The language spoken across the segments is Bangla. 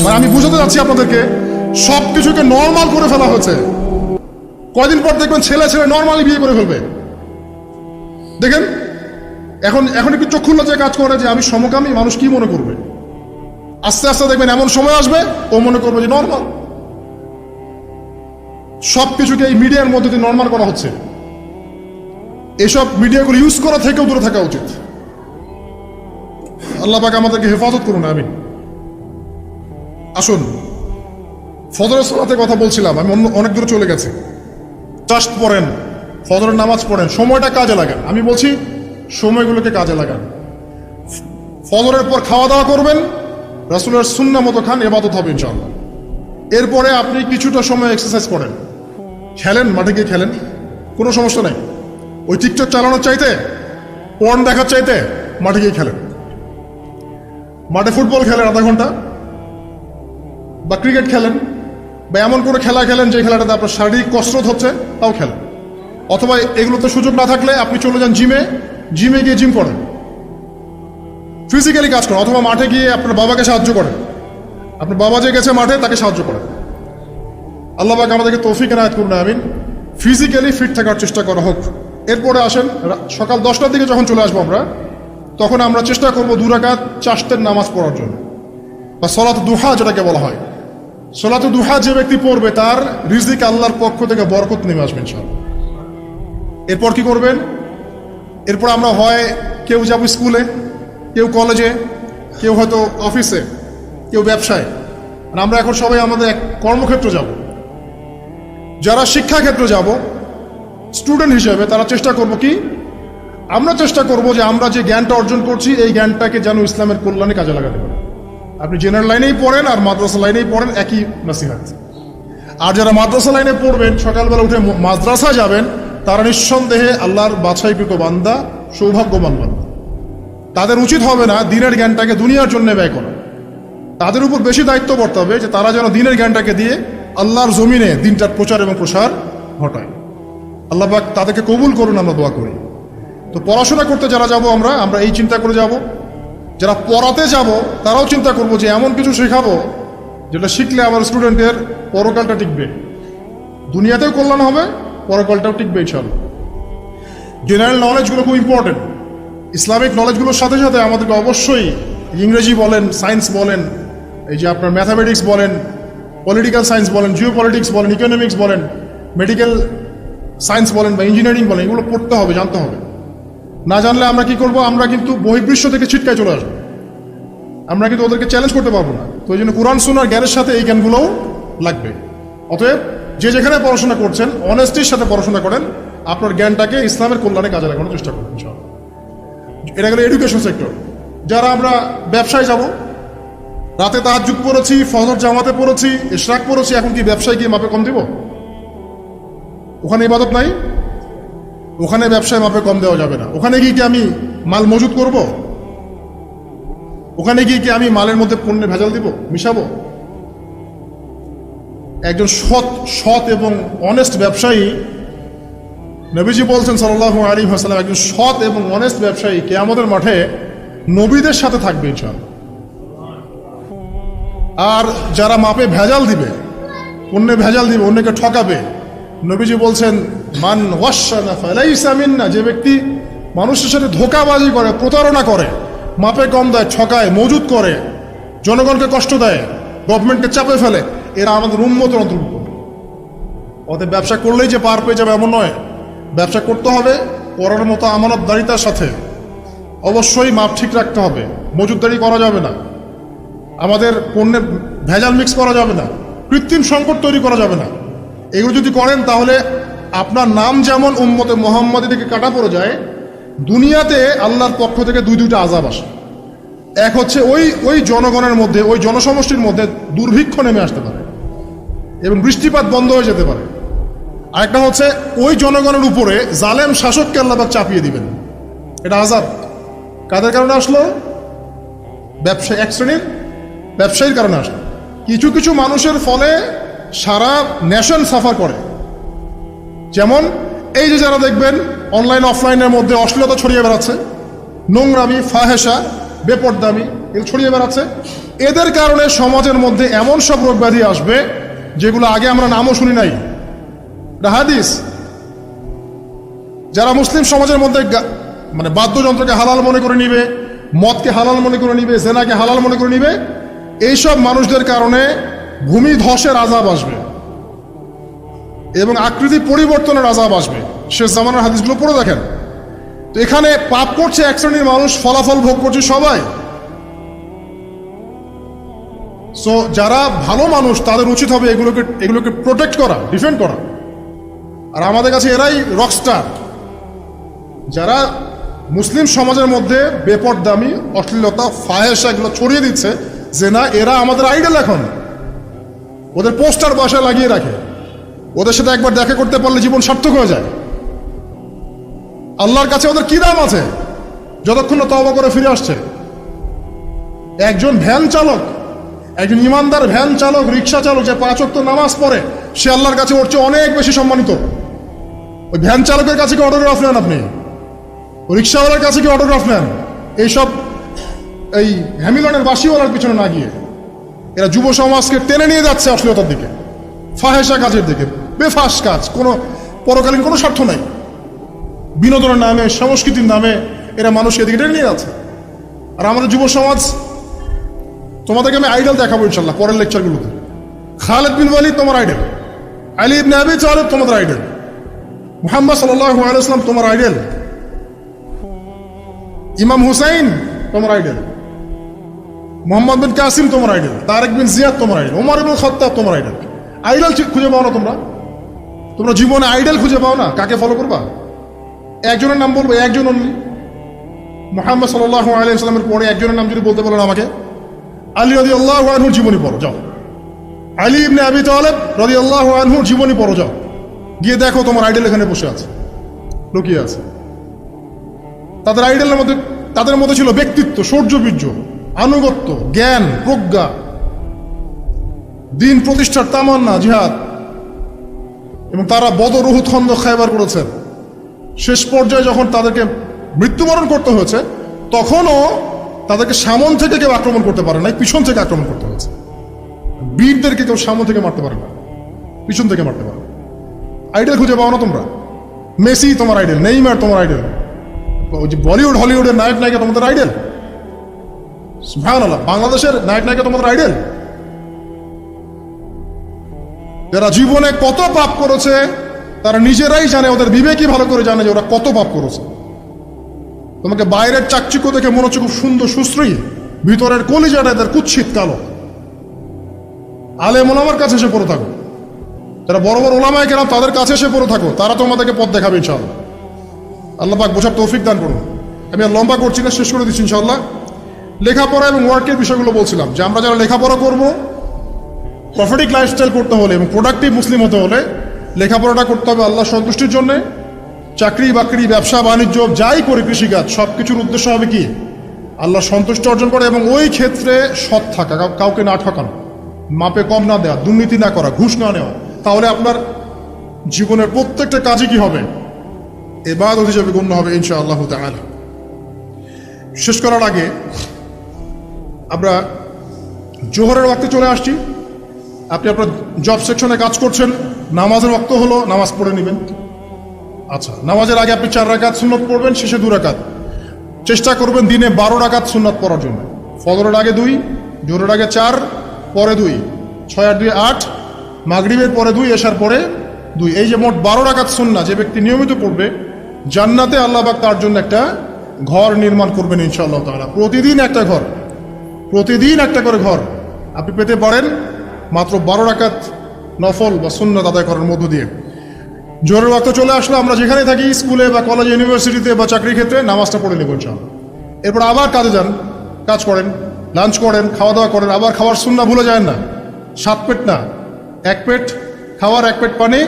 মানে আমি বুঝাতে যাচ্ছি আপনাদেরকে, সবকিছুকে নর্মাল করে ফেলা হয়েছে। কয়দিন পর দেখবেন ছেলে ছেলে নর্মালি বিয়ে করে ফেলবে। দেখেন এখন একটু চক্ষু লজ্জায় কাজ করে যে আমি সমকামী, মানুষ কি মনে করবে। আস্তে আস্তে দেখবেন এমন সময় আসবে ও মনে করবে যে নর্মাল। সবকিছুকে এই মিডিয়ার মধ্যে দিয়ে নর্মাল করা হচ্ছে। এসব মিডিয়াগুলো ইউজ করা থেকেও দূরে থাকা উচিত। আল্লাহ পাক আমাদেরকে হেফাজত করুন, আমিন। আসুন, ফজরের সালাতে কথা বলছিলাম, আমি অনেক দূরে চলে গেছি। জাস্ট পড়েন, ফজরের নামাজ পড়েন, সময়টা কাজে লাগান। আমি বলছি সময়গুলোকে কাজে লাগান। ফজরের পর খাওয়া দাওয়া করবেন, রাসূলের সুন্নাহ মতো খান, ইবাদত হবে ইনশাআল্লাহ। এরপরে আপনি কিছুটা সময় এক্সারসাইজ করেন, খেলেন, মাঠে গিয়ে খেলেন, কোনো সমস্যা নেই। ওই টিকটক চালানোর চাইতে, পর্ন দেখার চাইতে মাঠে গিয়ে খেলেন। মাঠে ফুটবল খেলেন আধা ঘন্টা, বা ক্রিকেট খেলেন, বা এমন কোনো খেলা খেলেন যে খেলাটাতে আপনার শারীরিক কসরত হচ্ছে, তাও খেলেন। অথবা এগুলোতে সুযোগ না থাকলে আপনি চলে যান জিমে গিয়ে জিম করেন, ফিজিক্যালি কাজ করেন। অথবা মাঠে গিয়ে আপনার বাবাকে সাহায্য করেন, আপনার বাবা যে গেছে মাঠে তাকে সাহায্য করেন। আল্লাহ পাক আমাদেরকে তৌফিক এনায়েত করুন, আমিন। ফিজিক্যালি ফিট থাকার চেষ্টা করা হোক। এরপরে আসেন, সকাল 10টার দিকে যখন চলে আসবো আমরা, তখন আমরা চেষ্টা করবো 2 রাকাত চাশতের নামাজ পড়ার জন্য, বা সলাত দুহা যেটাকে বলা হয়। সলাত দুহা যে ব্যক্তি পড়বে তার রিজিক আল্লাহর পক্ষ থেকে বরকত নেমে আসবে ইনশাআল্লাহ। এরপর কি করবেন? এরপর আমরা হয় কেউ যাব স্কুলে, কেউ কলেজে, কেউ হয়তো অফিসে, কেউ ব্যবসায়। আর আমরা এখন সবাই আমাদের এক কর্মক্ষেত্র যাব। যারা শিক্ষাক্ষেত্রে যাব স্টুডেন্ট হিসেবে, তারা চেষ্টা করব কি, আমরা চেষ্টা করব যে আমরা যে জ্ঞানটা অর্জন করছি এই জ্ঞানটাকে যেন ইসলামের কল্যাণে কাজে লাগাতে পারি। আপনি জেনারেল লাইনেই পড়েন আর মাদ্রাসা লাইনেই পড়েন, একই নসিহত। আর যারা মাদ্রাসা লাইনে পড়বেন, সকালবেলা উঠে মাদ্রাসা যাবেন, তারা নিঃসন্দেহে আল্লাহর বাছাইকৃত বান্দা, সৌভাগ্যবান বান্দা। তাদের উচিত হবে না দিনের জ্ঞানটাকে দুনিয়ার জন্য ব্যয় করা। তাদের উপর বেশি দায়িত্ব বর্তাবে হবে যে তারা যেন দিনের জ্ঞানটাকে দিয়ে আল্লাহর জমিনে দিনটার প্রচার এবং প্রসার ঘটায়। আল্লাহ পাক তাদেরকে কবুল করুন, আমরা দোয়া করি। তো পড়াশোনা করতে যারা যাব আমরা এই চিন্তা করে যাব। যারা পড়াতে যাব তারাও চিন্তা করব যে এমন কিছু শেখাবো যেটা শিখলে আমার স্টুডেন্টের পরকালটা টিকবে, দুনিয়াতেও কল্যাণ হবে, পরকালটাও টিকবে ইনশাআল্লাহ। জেনারেল নলেজগুলো খুব ইম্পর্টেন্ট। ইসলামিক নলেজগুলোর সাথে সাথে আমাদেরকে অবশ্যই ইংরেজি বলেন, সায়েন্স বলেন, এই যে আপনার ম্যাথামেটিক্স বলেন, পলিটিক্যাল সায়েন্স বলেন, জিও পলিটিক্স বলেন, ইকোনমিক্স বলেন, মেডিকেল সায়েন্স বলেন বা ইঞ্জিনিয়ারিং বলেন, এগুলো পড়তে হবে, জানতে হবে। না জানলে আমরা কি করব? আমরা কিন্তু বহির্বিশ্ব থেকে ছিটকায় চলে আসবো। আমরা কিন্তু ওদেরকে চ্যালেঞ্জ করতে পারবো না। তো এই জন্য কোরআন সুন্নাহর জ্ঞানের সাথে এই জ্ঞানগুলোও লাগবে। অতএব যে যেখানে পড়াশোনা করছেন অনেস্টির সাথে পড়াশোনা করেন, আপনার জ্ঞানটাকে ইসলামের কল্যাণে কাজে লাগানোর চেষ্টা করবেন ইনশাআল্লাহ। এটা গেল এডুকেশন সেক্টর। যারা আমরা ব্যবসায় যাব, রাতে তাহাজ্জুদ পড়েছি, ফজর জামাতে পড়েছি, ইশরাক পড়েছি, এখন কি ব্যবসায় গিয়ে মাপে কম দিব? ওখানে ইবাদত নাই, ওখানে ব্যবসায় মাপে কম দেওয়া যাবে না। ওখানে গিয়ে কি আমি মাল মজুত করব? ওখানে গিয়ে কি আমি মালের মধ্যে পণ্যে ভেজাল দিব, মিশাবো? একজন সৎ এবং অনেস্ট ব্যবসায়ী, নবীজি বলছেন সাল্লাল্লাহু আলাইহি ওয়াসাল্লাম, একজন সৎ এবং অনেস্ট ব্যবসায়ী কিয়ামতের মাঠে নবীদের সাথে থাকবে ইনশাআল্লাহ। আর যারা মাপে ভেজাল দিবে, পণ্যে ভেজাল দিবে, অন্যকে ঠকাবে, নবীজি বলছেন মান ওয়াশানা ফালাইসা মিন্না, যে ব্যক্তি মানুষের সাথে ধোঁকাবাজি করে, প্রতারণা করে, মাপে কম দেয়, ঠকায়, মজুত করে, জনগণকে কষ্ট দেয়, গভর্নমেন্টকে চাপে ফেলে, এরা আমাদের উম্মতের অন্তর্ভুক্ত। অতএব ব্যবসা করলেই যে পার পেয়ে যাবে এমন নয়। ব্যবসা করতে হবে করার মতো আমানতদারিতার সাথে। অবশ্যই মাপ ঠিক রাখতে হবে, মজুতদারি করা যাবে না, আমাদের পণ্যের ভেজাল মিক্স করা যাবে না, কৃত্রিম সংকট তৈরি করা যাবে না। এগুলো যদি করেন তাহলে আপনার নাম যেমন উম্মতে মুহাম্মাদি থেকে কাটা পড়ে যায়, দুনিয়াতে আল্লাহর পক্ষ থেকে দুইটা আযাব আসে। এক হচ্ছে ওই জনগণের মধ্যে, ওই জনসমষ্টির মধ্যে দুর্ভিক্ষ নেমে আসতে পারে এবং বৃষ্টিপাত বন্ধ হয়ে যেতে পারে। আরেকটা হচ্ছে ওই জনগণের উপরে জালেম শাসককে আল্লাহ পাক চাপিয়ে দিবেন। এটা আযাব কাদের কারণে আসলো? ব্যবসায়ী, এক শ্রেণীর ব্যবসায়ীর কারণে আসলো। কিছু কিছু মানুষের ফলে সারা নেশন সাফার করে। যেমন এই যে যারা দেখবেন অনলাইন অফলাইনের মধ্যে অশ্লীলতা ছড়িয়ে বেড়াচ্ছে, নোংরামি, ফাহেসা, বেপরদামি, এগুলো ছড়িয়ে বেড়াচ্ছে, এদের কারণে সমাজের মধ্যে এমন সব রোগ ব্যাধি আসবে যেগুলো আগে আমরা নামও শুনি নাই। এটা হাদিস। যারা মুসলিম সমাজের মধ্যে মানে বাদ্যযন্ত্রকে হালাল মনে করে নিবে, মদকে হালাল মনে করে নিবে, জেনাকে হালাল মনে করে নিবে, এইসব মানুষদের কারণে ভূমি ধসের আযাব আসবে এবং আকৃতি পরিবর্তনের আযাব আসবে। শেষ জামানার হাদিসগুলো পড়ে দেখেন। তো এখানে পাপ করছে এক শ্রেণীর মানুষ, ফলাফল ভোগ করছে সবাই। সো যারা ভালো মানুষ তাদের উচিত হবে এগুলোকে প্রোটেক্ট করা, ডিফেন্ড করা। আর আমাদের কাছে এরাই রকস্টার, যারা মুসলিম সমাজের মধ্যে বেপরদামি, অশ্লীলতা, ফাহেশা এগুলো ছড়িয়ে দিচ্ছে যে না এরা আমাদের আইডল। এখন ওদের পোস্টার বাসায় লাগিয়ে রাখে, ওদের সাথে একবার দেখা করতে পারলে জীবন সার্থক হয়ে যায়। আল্লাহর কাছে ওদের কি দাম আছে যতক্ষণ না তওবা করে ফিরে আসছে? একজন ভ্যান চালক, একজন ইমানদার ভ্যান চালক, রিক্সা চালক যে 5 ওয়াক্ত নামাজ পড়ে, সে আল্লাহর কাছে ওর চেয়ে অনেক বেশি সম্মানিত। ওই ভ্যান চালকের কাছে কি অটোগ্রাফ নেন আপনি? রিক্সাওয়ালার কাছে কি অটোগ্রাফ নেন? এইসব এই হ্যামিলনের বাসিওয়ালার পিছনে না গিয়ে এরা যুব সমাজকে টেনে নিয়ে যাচ্ছে অশ্লীলতার দিকে, ফাহেসা কাজের দিকে, বেফাস কাজ, কোনো পরকালীন কোনো স্বার্থ নাই। বিনোদনের নামে, সংস্কৃতির নামে এরা মানুষকে এদিকে টেনে নিয়ে যাচ্ছে। আর আমাদের যুব সমাজ, তোমাদেরকে আমি আইডল দেখাবো ইনশাল্লাহ পরের লেকচারগুলোতে। খালিদ বিন ওয়ালিদ তোমার আইডল, আলী ইবনে আবি তালিব তোমাদের আইডল, মুহাম্মদ সাল্লাল্লাহু আলাইহি ওয়াসাল্লাম তোমার আইডল, ইমাম হুসাইন তোমার আইডল, মোহাম্মদ বিন কাসিম তোমার আইডল, তারেক বিন জিয়াদ তোমার আইডল, ওমর ইবনে খাত্তাব তোমার আইডল। আইডল খুঁজে পাও না তোমরা জীবনে আইডল খুঁজে পাও না? কাকে ফলো করবা? একজনের নাম বলবো, একজন অনলি, মুহাম্মদ সাল্লাল্লাহু আলাইহি ওয়াসাল্লামের পরে একজনের নাম যদি বলতে বলেন আমাকে, আলী রাদিয়াল্লাহু আনহুর জীবনী পড়ো যাও, আলী ইবনে আবি তালিব রাদিয়াল্লাহু আনহুর জীবনী পড়ো যাও, গিয়ে দেখো তোমার আইডল এখানে বসে আছে, লুকিয়ে আছে। তাদের মধ্যে ছিল ব্যক্তিত্ব, শৌর্যবীর্য, আনুগত্য, জ্ঞান, প্রজ্ঞা, দিন প্রতিষ্ঠার তামান্না, জিহাদ, এবং তারা বদর, উহুদ, খন্দক, খায়বার করেছেন। শেষ পর্যায়ে যখন তাদেরকে মৃত্যুবরণ করতে হয়েছে, তখনও তাদেরকে সামন থেকে কেউ আক্রমণ করতে পারে নাই, পিছন থেকে আক্রমণ করতে হয়েছে। বীরদেরকে কেউ সামন থেকে মারতে পারে না, পিছন থেকে মারতে পারে। আইডল খুঁজে পাও না তোমরা? মেসি তোমার আইডল, নেইমার তোমার আইডল, ওই যে বলিউড হলিউডের নায়ক নায়িকা তোমাদের আইডল? সুবহানাল্লাহ, বাংলাদেশের নায়ক নায়িকা তোমাদের আইডল? যারা জীবনে কত পাপ করেছে তারা নিজেরাই জানে, ওদের বিবেকই ভালো করে জানে যে ওরা কত পাপ করেছে। তোমাকে বাইরের চাকচিক্য দেখে মনে হচ্ছে খুব সুন্দর সুশ্রী, ভিতরের কলিজাটা এদের কুৎসিত কালো। আলেম ওলামার কাছে এসে পড়ে থাকো, যারা বড় বড় ওলামায়ে কেরাম তাদের কাছে এসে পড়ে থাকো, তারা তোমাদেরকে পথ দেখাবে ইনশাআল্লাহ। আল্লাহ পাক বোঝার তৌফিক দান করুন। আমি আর লম্বা করছি না, শেষ করে দিচ্ছি ইনশাআল্লাহ। লেখাপড়া এবং ওয়ার্কের বিষয়গুলো বলছিলাম যে আমরা যারা লেখাপড়া করব, প্রফিটিক লাইফস্টাইল করতে হলে এবং প্রোডাক্টিভ মুসলিম হতে হলে লেখাপড়াটা করতে হবে আল্লাহ সন্তুষ্টির জন্য। চাকরি বাকরি, ব্যবসা বাণিজ্য যাই করি, কৃষিকাজ, সব কিছুর উদ্দেশ্য হবে কি? আল্লাহ সন্তুষ্টি অর্জন করে এবং ওই ক্ষেত্রে সৎ থাকা, কাউকে না ঠকানো, মাপে কম না দেওয়া, দুর্নীতি না করা, ঘুষ না নেওয়া। তাহলে আপনার জীবনের প্রত্যেকটা কাজই কি হবে? ইবাদত হিসেবে গণ্য হবে ইনশাআল্লাহ তাআলা। শেষ করার আগে আমরা জোহরের ওয়াক্তে চলে আসছি। আপনি আপনার জব সেকশনে কাজ করছেন, নামাজের ওয়াক্ত হলো, নামাজ পড়ে নেবেন। আচ্ছা, নামাজের আগে আপনি 4 রাকাত সুন্নত পড়বেন, শেষে 2 রাকাত। চেষ্টা করবেন দিনে 12 রাকাত সুন্নত পড়ার জন্য। ফজরের আগে 2, জোহরের আগে 4, পরে 2, 6 আর 2 8, মাগরিবের পরে 2, এশার পরে 2। এই যে মোট 12 রাকাত সুন্নাহ যে ব্যক্তি নিয়মিত পড়বে, জান্নাতে আল্লাহ পাক তার জন্য একটা ঘর নির্মাণ করবেন ইনশাআল্লাহ তাআলা। প্রতিদিন একটা ঘর, প্রতিদিন একটা করে ঘর আপনি পেতে পারেন মাত্র 12 রাকাত নফল বা সুন্নাত আদায় করার মধ্য দিয়ে। জোহরের ওয়াক্ত চলে আসলো, আমরা যেখানে থাকি, স্কুলে বা কলেজে, ইউনিভার্সিটিতে বা চাকরির ক্ষেত্রে, নামাজটা পড়ে নেব ইনশাআল্লাহ। এরপর আবার কাজে যান, কাজ করেন, লাঞ্চ করেন, খাওয়া দাওয়া করেন, আবার খাওয়ার সুন্নাহ ভুলে যায় না। 7 পেট না, 1 পেট খাওয়ার, 1 পেট পানি,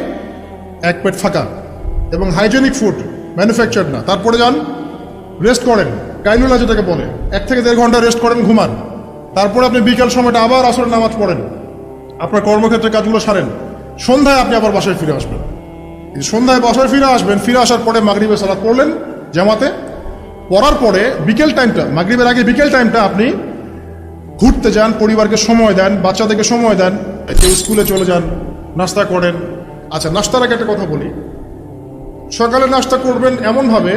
1 পেট ফাঁকা, এবং হাইজেনিক ফুড, ম্যানুফ্যাকচার্ড না। তারপরে যান, রেস্ট করেন, কাইলুলা যেটাকে বলে, 1 থেকে 1.5 ঘন্টা রেস্ট করেন, ঘুমান। তারপরে আপনি বিকাল সময়টা আবার আসরের নামাজ পড়েন, আপনার কর্মক্ষেত্রে কাজগুলো সারেন। সন্ধ্যায় আপনি আবার বাসায় ফিরে আসবেন। সন্ধ্যায় বাসায় ফিরে আসবেন, ফিরে আসার পরে মাগরিবের সালাত পড়লেন জামাতে। পড়ার পরে বিকেল টাইমটা, মাগরিবের আগে বিকেল টাইমটা আপনি ঘুরতে যান, পরিবারকে সময় দেন, বাচ্চাদেরকে সময় দেন, কেউ স্কুলে চলে যান, নাস্তা করেন। আচ্ছা, নাস্তার আগে একটা কথা বলি। সকালে নাস্তা করবেন এমনভাবে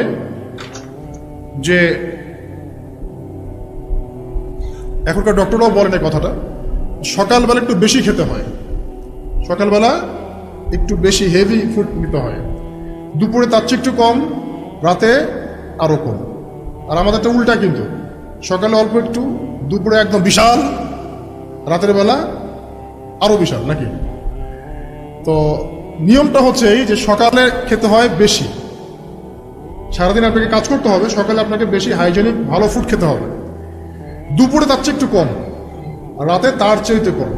যে, এখনকার ডক্টররাও বলেন এই কথাটা, সকালবেলা একটু বেশি খেতে হয়, সকালবেলা একটু বেশি হেভি ফুড নিতে হয়, দুপুরে তার চেয়ে একটু কম, রাতে আরো কম। আর আমাদেরটা উল্টা, কিন্তু সকালে অল্প একটু, দুপুরে একদম বিশাল, রাতের বেলা আরো বিশাল, নাকি? তো নিয়মটা হচ্ছে এই যে সকালে খেতে হয় বেশি, সারাদিন আপনাকে কাজ করতে হবে, সকালে আপনাকে বেশি হাইজেনিক ভালো ফুড খেতে হবে, দুপুরে তার চেয়ে একটু কম, আর রাতে তার চেয়ে কম।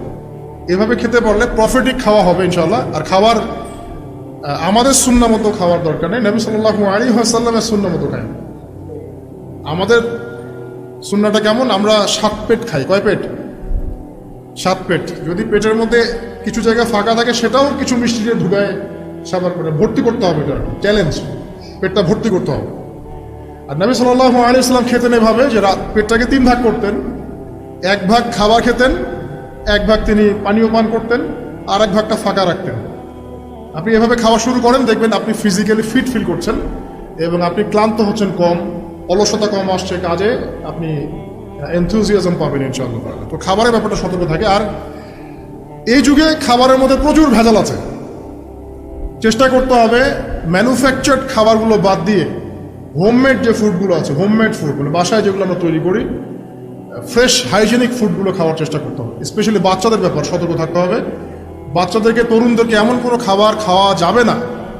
এভাবে খেতে পারলে প্রফিটিক খাওয়া হবে ইনশাল্লাহ। আর খাবার আমাদের সুন্নাহ মতো খাওয়ার দরকার নেই, নবী সাল্লাল্লাহু আলাইহি ওয়াসাল্লামের সুন্নাহ মতো খাই। আমাদের সুন্নাহটা কেমন? আমরা 7 পেট খাই। কয় পেট? 7 পেট। যদি পেটের মধ্যে কিছু জায়গা ফাঁকা থাকে, সেটাও কিছু মিষ্টি দিয়ে ঢুকায় সাবার করে ভর্তি করতে হবে। এটা চ্যালেঞ্জ, পেটটা ভর্তি করতে হবে। আর নবী সাল্লাল্লাহু আলাইহি ওয়াসাল্লাম খেতেন এভাবে যে পেটটাকে 3 ভাগ করতেন, 1 ভাগ খাবার খেতেন, 1 ভাগ তিনি পানীয় পান করতেন, আর 1 ভাগটা ফাঁকা রাখতেন। আপনি এভাবে খাওয়া শুরু করেন, দেখবেন আপনি ফিজিক্যালি ফিট ফিল করছেন এবং আপনি ক্লান্ত হচ্ছেন কম, অলসতা কম আসছে কাজে, আপনি এনথুজিয়াজম পাবেন ইনশাআল্লাহ। তো খাবারের ব্যাপারটা সতর্ক থাকে। আর এই যুগে খাবারের মধ্যে প্রচুর ভেজাল আছে। চেষ্টা করতে হবে ম্যানুফ্যাকচার্ড খাবারগুলো বাদ দিয়ে হোমমেড যে ফুডগুলো আছে, হোমমেড ফুডগুলো বাসায় যেগুলো আমরা তৈরি করি, ফ্রেশ হাইজেনিক ফুডগুলো খাওয়ার চেষ্টা করতে হবে। স্পেশালি বাচ্চাদের ব্যাপার সতর্ক থাকতে হবে। বাচ্চাদেরকে, তরুণদেরকে এমন কোনো খাবার খাওয়া যাবে না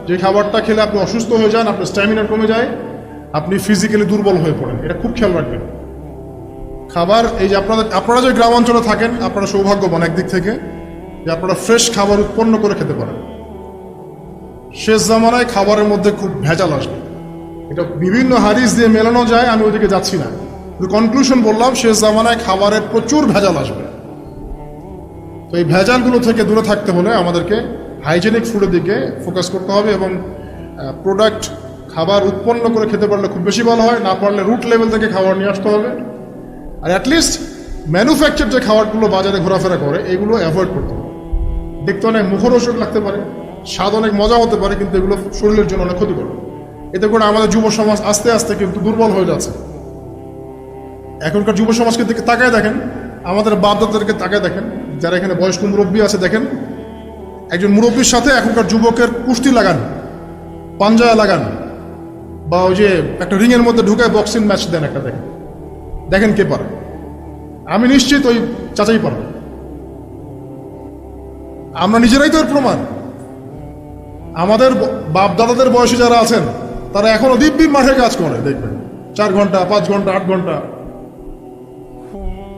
যে খাবারটা খেলে আপনি অসুস্থ হয়ে যান, আপনার স্ট্যামিনা কমে যায়, আপনি ফিজিক্যালি দুর্বল হয়ে পড়েন। এটা খুব খেয়াল রাখবেন। খাবার, এই যে আপনারা যে গ্রাম অঞ্চলে থাকেন, আপনারা সৌভাগ্যবান একদিক থেকে যে আপনারা ফ্রেশ খাবার উৎপন্ন করে খেতে পারেন। শেষ জামানায় খাবারের মধ্যে খুব ভেজাল আসবে, এটা বিভিন্ন হাদিস দিয়ে মেলানো যায়, আমি ওইদিকে যাচ্ছি না। কনক্লুশন বললাম, শেষ জামানায় খাবারের প্রচুর ভেজাল আসবে। তো এই ভেজালগুলো থেকে দূরে থাকতে হলে আমাদেরকে হাইজেনিক ফুডের দিকে ফোকাস করতে হবে এবং প্রোডাক্ট খাবার উৎপন্ন করে খেতে পারলে খুব বেশি ভালো হয়। না পারলে রুট লেভেল থেকে খাবার নিয়ে আসতে হবে। আর অ্যাটলিস্ট ম্যানুফ্যাকচার যে খাবারগুলো বাজারে ঘোরাফেরা করে, এগুলো অ্যাভয়েড করতে হবে। দেখতে অনেক মুখরোচক লাগতে পারে, স্বাদ অনেক মজা হতে পারে, কিন্তু এগুলো শরীরের জন্য অনেক ক্ষতিকর। এতে করে আমাদের যুব সমাজ আস্তে আস্তে কিন্তু দুর্বল হয়ে যাচ্ছে। এখনকার যুব সমাজকে দিকে তাকায় দেখেন, আমাদের বাপদাদাদেরকে তাকায় দেখেন, যারা এখানে বয়স্ক মুরব্বী আছে, দেখেন একজন মুরব্বীর সাথে এখনকার যুবকের কুস্তি লাগান, পাঞ্জায় লাগান, বা ওই যে একটা রিংয়ের মধ্যে ঢুকায় বক্সিং ম্যাচ দেন, একটা দেখেন, দেখেন কে পারে। আমি নিশ্চিত ওই চাচাই পারবে। আমরা নিজেরাই তো এর প্রমাণ। আমাদের বাপ দাদাদের বয়সী যারা আছেন, তারা এখনো দিব্যি মাঠে কাজ করে, দেখবেন 4 ঘন্টা, 5 ঘন্টা, 8 ঘন্টা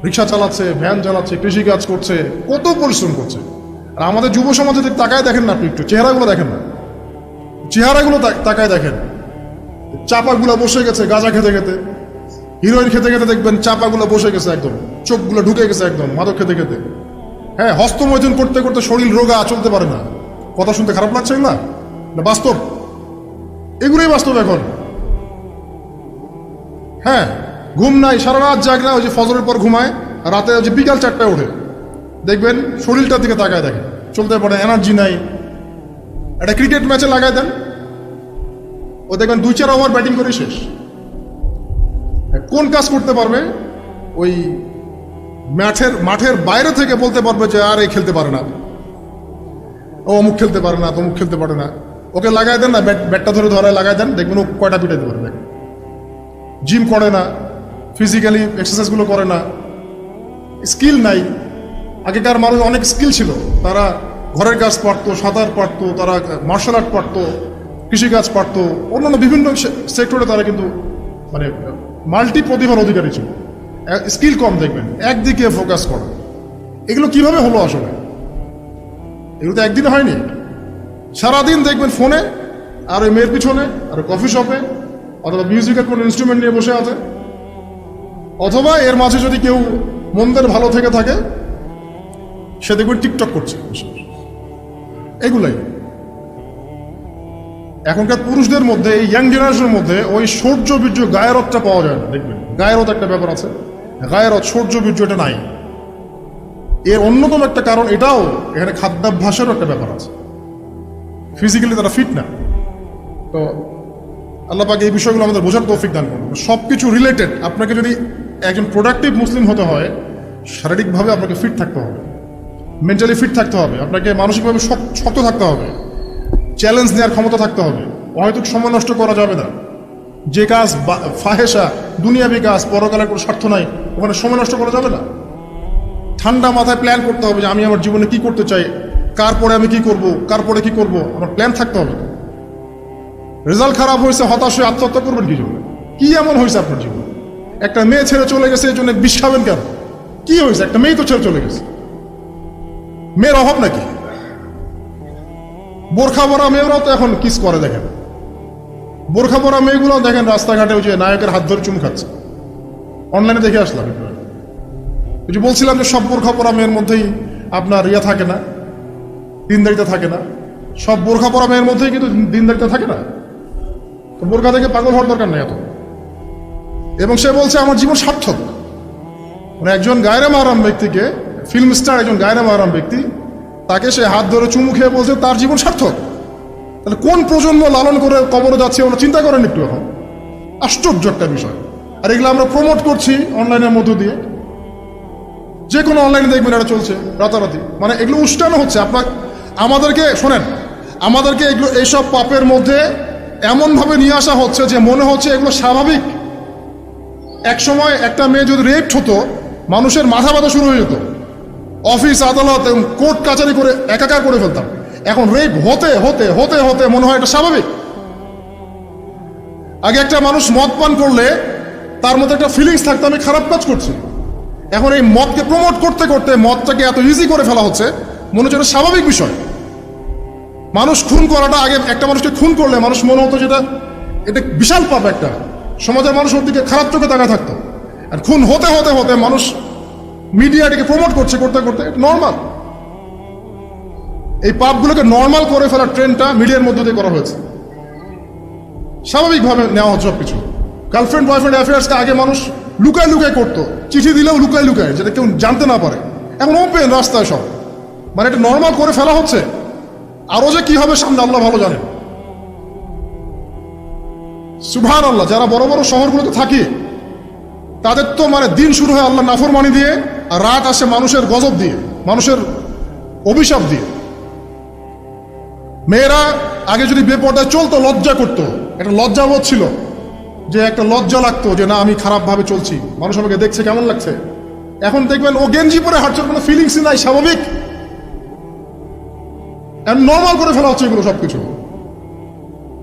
রিক্সা চালাচ্ছে, ভ্যান চালাচ্ছে, কৃষি কাজ করছে, কত পরিশ্রম করছে। আর আমাদের যুব সমাজে তাকায় দেখেন না, আপনি একটু চেহারাগুলো দেখেন না, চেহারাগুলো তাকায় দেখেন, চাপাগুলো বসে গেছে গাঁজা খেতে খেতে, হিরোইন খেতে খেতে দেখবেন চাপাগুলো বসে গেছে একদম, চোখগুলো ঢুকে গেছে একদম মাদক খেতে খেতে। হ্যাঁ, হস্তমৈথুন করতে করতে শরীর রোগা, চলতে পারে না। কথা শুনতে খারাপ লাগছে না? বাস্তব, এগুলোই বাস্তব এখন। হ্যাঁ, ঘুম নাই, সারা রাত জাগনা, ওই যে ফজরের পর ঘুমায়, রাতে ওই যে বিকাল 4টায় ওঠে, দেখবেন শরীরটার দিকে তাকায় দেখেন, চলতে পারে, এনার্জি নাই। একটা ক্রিকেট ম্যাচে লাগাই দেন, ও দেখবেন 2-4 ওভার ব্যাটিং করে শেষ। কোন কাজ করতে পারবে? ওই মাঠের বাইরে থেকে বলতে পারবে যে আর এই খেলতে পারে না, ও অমুক খেলতে পারে না, তমুক খেলতে পারে না। ওকে লাগাই দেন না, ব্যাটটা ধরে ধরায় লাগাই দেন, দেখবেন ও কয়টা পিটাইতে পারে। দেখেন, জিম করে না, ফিজিক্যালি এক্সারসাইজগুলো করে না, স্কিল নাই। আগেকার মানুষ অনেক স্কিল ছিল, তারা ঘরের কাজ পারতো, সাঁতার পারতো, তারা মার্শাল আর্ট পারতো, কৃষিকাজ পারতো, অন্যান্য বিভিন্ন সেক্টরে তারা কিন্তু মানে মাল্টি প্রতিভার অধিকারী ছিল। স্কিল কম, দেখবেন একদিকে ফোকাস করা। এগুলো কিভাবে হলো আসলে? এগুলো তো একদিনে হয়নি। সারাদিন দেখবেন ফোনে, আর ওই মেয়ের পিছনে, আর কফি শপে, অথবা মিউজিকের কোনো ইনস্ট্রুমেন্ট নিয়ে বসে আছে, অথবা এর মাঝে যদি কেউ মন্দের ভালো থেকে থাকে, সে দেখবেন টিকটক করছে। এগুলাই এখনকার পুরুষদের মধ্যে, এই ইয়াং জেনারেশনের মধ্যে ওই শৌর্য বীর্য গায়রতটা পাওয়া যায় না। দেখবেন গায়রত একটা ব্যাপার আছে, গায়রত, শৌর্য বীর্য, এটা নাই। এর অন্যতম একটা কারণ এটাও, এখানে খাদ্যাভ্যাসেরও একটা ব্যাপার আছে। ফিজিক্যালি তারা ফিট না। তো আল্লাহ পাক এই বিষয়গুলো আমাদের বোঝার তৌফিক দান করুন। সব কিছু রিলেটেড। আপনাকে যদি একজন প্রোডাক্টিভ মুসলিম হতে হয়, শারীরিকভাবে আপনাকে ফিট থাকতে হবে, মেন্টালি ফিট থাকতে হবে, আপনাকে মানসিকভাবে শক্ত থাকতে হবে, চ্যালেঞ্জ নেওয়ার ক্ষমতা থাকতে হবে, অহেতুক সময় নষ্ট করা যাবে না। যে কাজ ফাহেসা, দুনিয়াবি কাজ, পরকালের কোনো স্বার্থ নাই, ওখানে সময় নষ্ট করা যাবে না। ঠান্ডা মাথায় প্ল্যান করতে হবে যে আমি আমার জীবনে কি করতে চাই, কার পরে আমি কি করব, কার পরে কি করব, আমার প্ল্যান থাকতে হবে। রেজাল্ট খারাপ হয়েছে, হতাশ হয়ে আত্মহত্যা করবেন কি জন্য? কি এমন হয়েছে আপনার জীবনে? একটা মেয়ে ছেড়ে চলে গেছে, এই জন্য বিষ খাবেন কেন? কি হয়েছে? একটা মেয়ে তো ছেড়ে চলে গেছে। মেয়ের অভাব নাকি? বোরখা পরা মেয়েরাও তো এখন কিস করে, দেখেন বোরখা পরা মেয়েগুলো দেখেন রাস্তাঘাটে ওই যে নায়কের হাত ধরে চুমু খাচ্ছে। অনলাইনে দেখে আসলাম। ওই যে বলছিলাম যে সব বোরখা পরা মেয়ের মধ্যেই আপনার ইয়া থাকে না, দিনদারিতা থাকে না। সব বোরখা পরা মেয়ের মধ্যেই কিন্তু দিনদারিতা থাকে না। তো বোরখা থেকে পাগল হওয়ার দরকার নেই এত। এবং সে বলছে আমার জীবন সার্থক। মানে একজন গায়রে মাহরাম ব্যক্তিকে, ফিল্ম স্টার একজন গায়রে মাহরাম ব্যক্তি, তাকে সে হাত ধরে চুমু খেয়ে বলছে তার জীবন সার্থক। তাহলে কোন প্রজন্ম লালন করে কবরে যাচ্ছে ওরা চিন্তা করেন একটু। এখন আশ্চর্য একটা বিষয়। আর এগুলো আমরা প্রমোট করছি অনলাইনের মধ্য দিয়ে। যে কোনো অনলাইনে দেখবেন এটা চলছে রাতারাতি। মানে এগুলো উস্কানো হচ্ছে। আমাদেরকে শোনেন, আমাদেরকে এগুলো এইসব পাপের মধ্যে এমনভাবে নিয়ে আসা হচ্ছে যে মনে হচ্ছে এগুলো স্বাভাবিক। এক সময় একটা মেয়ে যদি রেপ হতো, মানুষের মাথা ব্যথা শুরু হয়ে যেত, অফিস আদালত এবং কোর্ট কাচারি করে একাকার করে ফেলতাম। এখন রেপ হতে হতে হতে হতে মনে হয় এটা স্বাভাবিক। আগে একটা মানুষ মদ পান করলে তার মধ্যে একটা ফিলিংস থাকতো আমি খারাপ কাজ করছি। এখন এই মদকে প্রমোট করতে করতে মদটাকে এত ইজি করে ফেলা হচ্ছে, মনে হচ্ছে এটা স্বাভাবিক বিষয়। মানুষ খুন করাটা, আগে একটা মানুষকে খুন করলে মানুষ মনে হতো যেটা এটা বিশাল পাপ, একটা সমাজের মানুষ ওর দিকে খারাপ চোখে তাকায় থাকতো। আর খুন হতে হতে হতে মানুষ মিডিয়াটাকে প্রমোট করছে, করতে করতে নর্মাল। এই পাপগুলোকে নর্মাল করে ফেলার ট্রেন্ডটা মিডিয়ার মধ্যে দিয়ে করা হয়েছে। স্বাভাবিকভাবে নেওয়া হচ্ছে সবকিছু। গার্লফ্রেন্ড বয়ফ্রেন্ড অ্যাফেয়ার্সকে আগে মানুষ লুকায় লুকায় করতো, চিঠি দিলেও লুকায় লুকায়, যেটা কেউ জানতে না পারে। এখন ওপেন রাস্তায় সব, মানে এটা নর্মাল করে ফেলা হচ্ছে। আরো যে কি হবে সামনে আল্লাহ ভালো জানেন। সুবহানাল্লাহ। যারা বড় বড় শহরগুলোতে থাকি তাদের তো মানে দিন শুরু হয় আল্লাহ নাফরমানি দিয়ে, আর রাত আসে মানুষের গজব দিয়ে, মানুষের অভিশাপ দিয়ে। মেয়েরা আগে যদি বেপর্দায় চলতো লজ্জা করতো, একটা লজ্জাবোধ ছিল, যে একটা লজ্জা লাগতো যে না আমি খারাপ ভাবে চলছি, মানুষ আমাকে দেখছে কেমন লাগছে। এখন দেখবেন ও গেঞ্জি পরে হাঁটছে, কোনো ফিলিংসই নাই, স্বাভাবিক। নর্মাল করে ফেলা হচ্ছে এগুলো সবকিছু।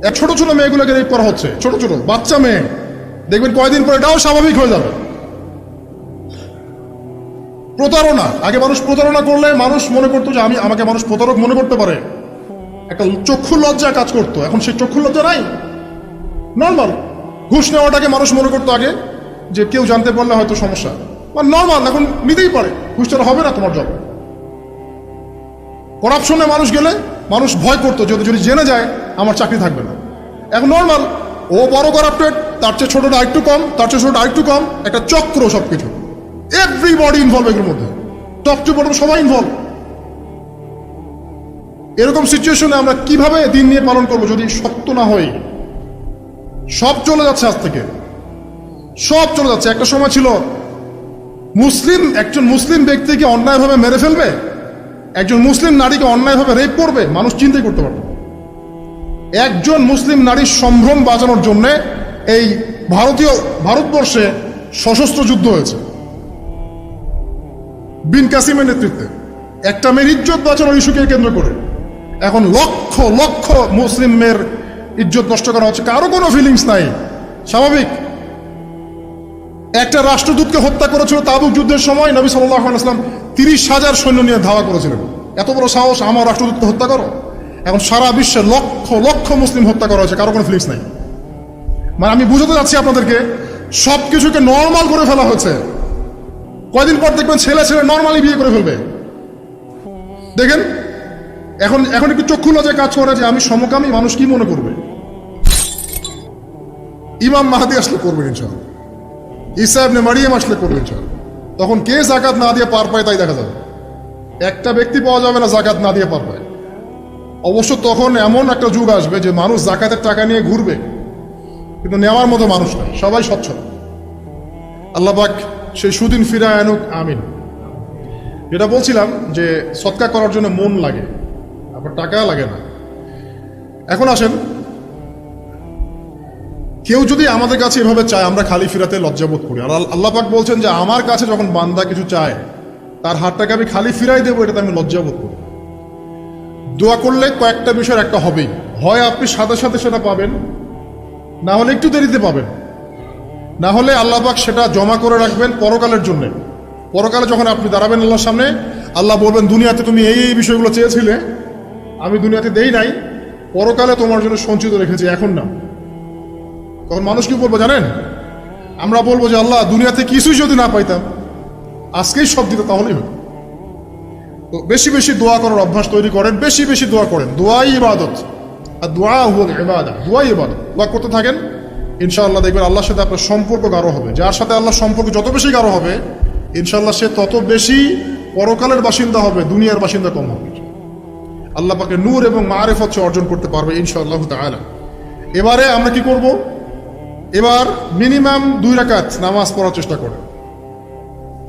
এক ছোট ছোট মেয়েগুলোকে রেপ করা হচ্ছে, ছোট ছোট বাচ্চা মেয়ে। দেখবেন কয়দিন পরে এটাও স্বাভাবিক হয়ে যাবে। প্রতারণা, আগে মানুষ প্রতারণা করলে মানুষ মনে করতো যে আমাকে মানুষ প্রতারক মনে করতে পারে, একটা চক্ষু লজ্জা কাজ করতো। এখন সেই চক্ষু লজ্জা নাই, নর্মাল। ঘুষ নেওয়াটাকে মানুষ মনে করতো আগে যে কেউ জানতে পারলে হয়তো সমস্যা, মানে নর্মাল, এখন নিতেই পারে, ঘুষ ছাড়া হবে না তোমার জব। করাপশনে মানুষ গেলে মানুষ ভয় করতো যদি জেনে যায় আমার চাকরি থাকবে না। এখন নর্মাল, ও বড় করাপ্টেড, তার চেয়ে ছোটটা আরেকটু কম, তার চেয়ে ছোটটা আরেকটু কম, একটা চক্র সবকিছু। এভরিবডি ইনভলভ এগুলোর মধ্যে, টপ টু বটম সবাই ইনভলভ। এরকম সিচুয়েশনে আমরা কিভাবে দিন নিয়ে পালন করবো যদি শক্ত না হই? সব চলে যাচ্ছে আজ থেকে, সব চলে যাচ্ছে। একটা সময় ছিল একজন মুসলিম ব্যক্তিকে অন্যায়ভাবে মেরে ফেলবে, একজন মুসলিম নারীকে অন্যায়ভাবে রেপ করবে, মানুষ চিন্তাই করতে পারত। একজন মুসলিম নারীর সম্ভ্রম বাজানোর জন্য এই ভারতবর্ষে সশস্ত্র যুদ্ধ হয়েছে বিন কাসিমের নেতৃত্বে, একটা মেয়ের ইজ্জত বাঁচানোর ইস্যুকে কেন্দ্র করে। এখন লক্ষ লক্ষ মুসলিম মেয়ের ইজ্জত নষ্ট করা হচ্ছে, কারো কোনো ফিলিংস নাই, স্বাভাবিক। একটা রাষ্ট্রদূতকে হত্যা করেছিল তাবুক যুদ্ধের সময়, নবী সাল্লাল্লাহু আলাইহি ওয়াসাল্লাম 30,000 সৈন্য নিয়ে ধাওয়া করেছিলেন। এত বড় সাহস আমার রাষ্ট্রদূতকে হত্যা করো? এখন সারা বিশ্বে লক্ষ লক্ষ মুসলিম হত্যা করা হয়েছে, কারো কোনো ফিলিংস নাই। মানে আমি বুঝাতে যাচ্ছি আপনাদেরকে, সবকিছুকে নর্মাল করে ফেলা হয়েছে। কয়দিন পর দেখবেন ছেলে নর্মালি বিয়ে করে ফেলবে। দেখেন এখন একটু চক্ষু লজ্জায় কাজ করে যে আমি সমকামী, মানুষ কি মনে করবে? ইমাম মাহদি আসলে করবেন ইনশাআল্লাহ, ঈসা ইবনে মারিয়াম আসলে করবেন ইনশাআল্লাহ। তখন কে যাকাত না দিয়ে পার পায় তাই দেখা যাবে। একটা ব্যক্তি পাওয়া যাবে না জাকাত না দিয়ে পারবে। অবশ্য তখন এমন একটা যুগ আসবে যে মানুষ জাকাতের টাকা নিয়ে ঘুরবে, কিন্তু নেওয়ার মতো মানুষ নাই, সবাই স্বচ্ছল। আল্লাহ পাক সেই সুদিন ফিরায় আনুক, আমিন। যেটা বলছিলাম যে সৎকার করার জন্য মন লাগে, আবার টাকা লাগে না। এখন আসেন, কেউ যদি আমাদের কাছে এভাবে চায়, আমরা খালি ফিরাতে লজ্জাবোধ করি। আর আল্লাহ পাক বলছেন যে আমার কাছে যখন বান্দা কিছু চায়, তার হাতটাকে আমি খালি ফিরাই দেবো, এটাতে আমি লজ্জাবোধ করি। দোয়া করলে কয়েকটা বিষয়ের একটা হবেই, হয় আপনি সাথে সাথে সেটা পাবেন, না হলে একটু দেরিতে পাবেন, না হলে আল্লাহ পাক সেটা জমা করে রাখবেন পরকালের জন্য। পরকালে যখন আপনি দাঁড়াবেন আল্লাহর সামনে, আল্লাহ বলবেন দুনিয়াতে তুমি এই এই বিষয়গুলো চেয়েছিলে, আমি দুনিয়াতে দেই নাই, পরকালে তোমার জন্য সঞ্চিত রেখেছি, এখন না। তখন মানুষ কি বলবো জানেন? আমরা বলবো যে আল্লাহ দুনিয়াতে কিছুই যদি না পাইতাম, আজকেই সব দিত, তাহলেই হতো। তো বেশি বেশি দোয়া করার অভ্যাস তৈরি করেন, বেশি বেশি দোয়া করেন। দোয়াই ইবাদত, আর দোয়া হুয়াল ইবাদা, দোয়াই ইবাদত। দোয়া করতে থাকেন, ইনশাআল্লাহ দেখবেন আল্লাহর সাথে আপনার সম্পর্ক গাঢ় হবে। যার সাথে আল্লাহর সম্পর্ক যত বেশি গাঢ় হবে, ইনশাআল্লাহ সে তত বেশি পরকালের বাসিন্দা হবে, দুনিয়ার বাসিন্দা কম হবে। আল্লাহ পাকে নূর এবং মারিফত অর্জন করতে পারবে ইনশাআল্লাহ তাআলা। এবারে আমরা কি করব? এবার মিনিমাম 2 রাকাত নামাজ পড়ার চেষ্টা করেন।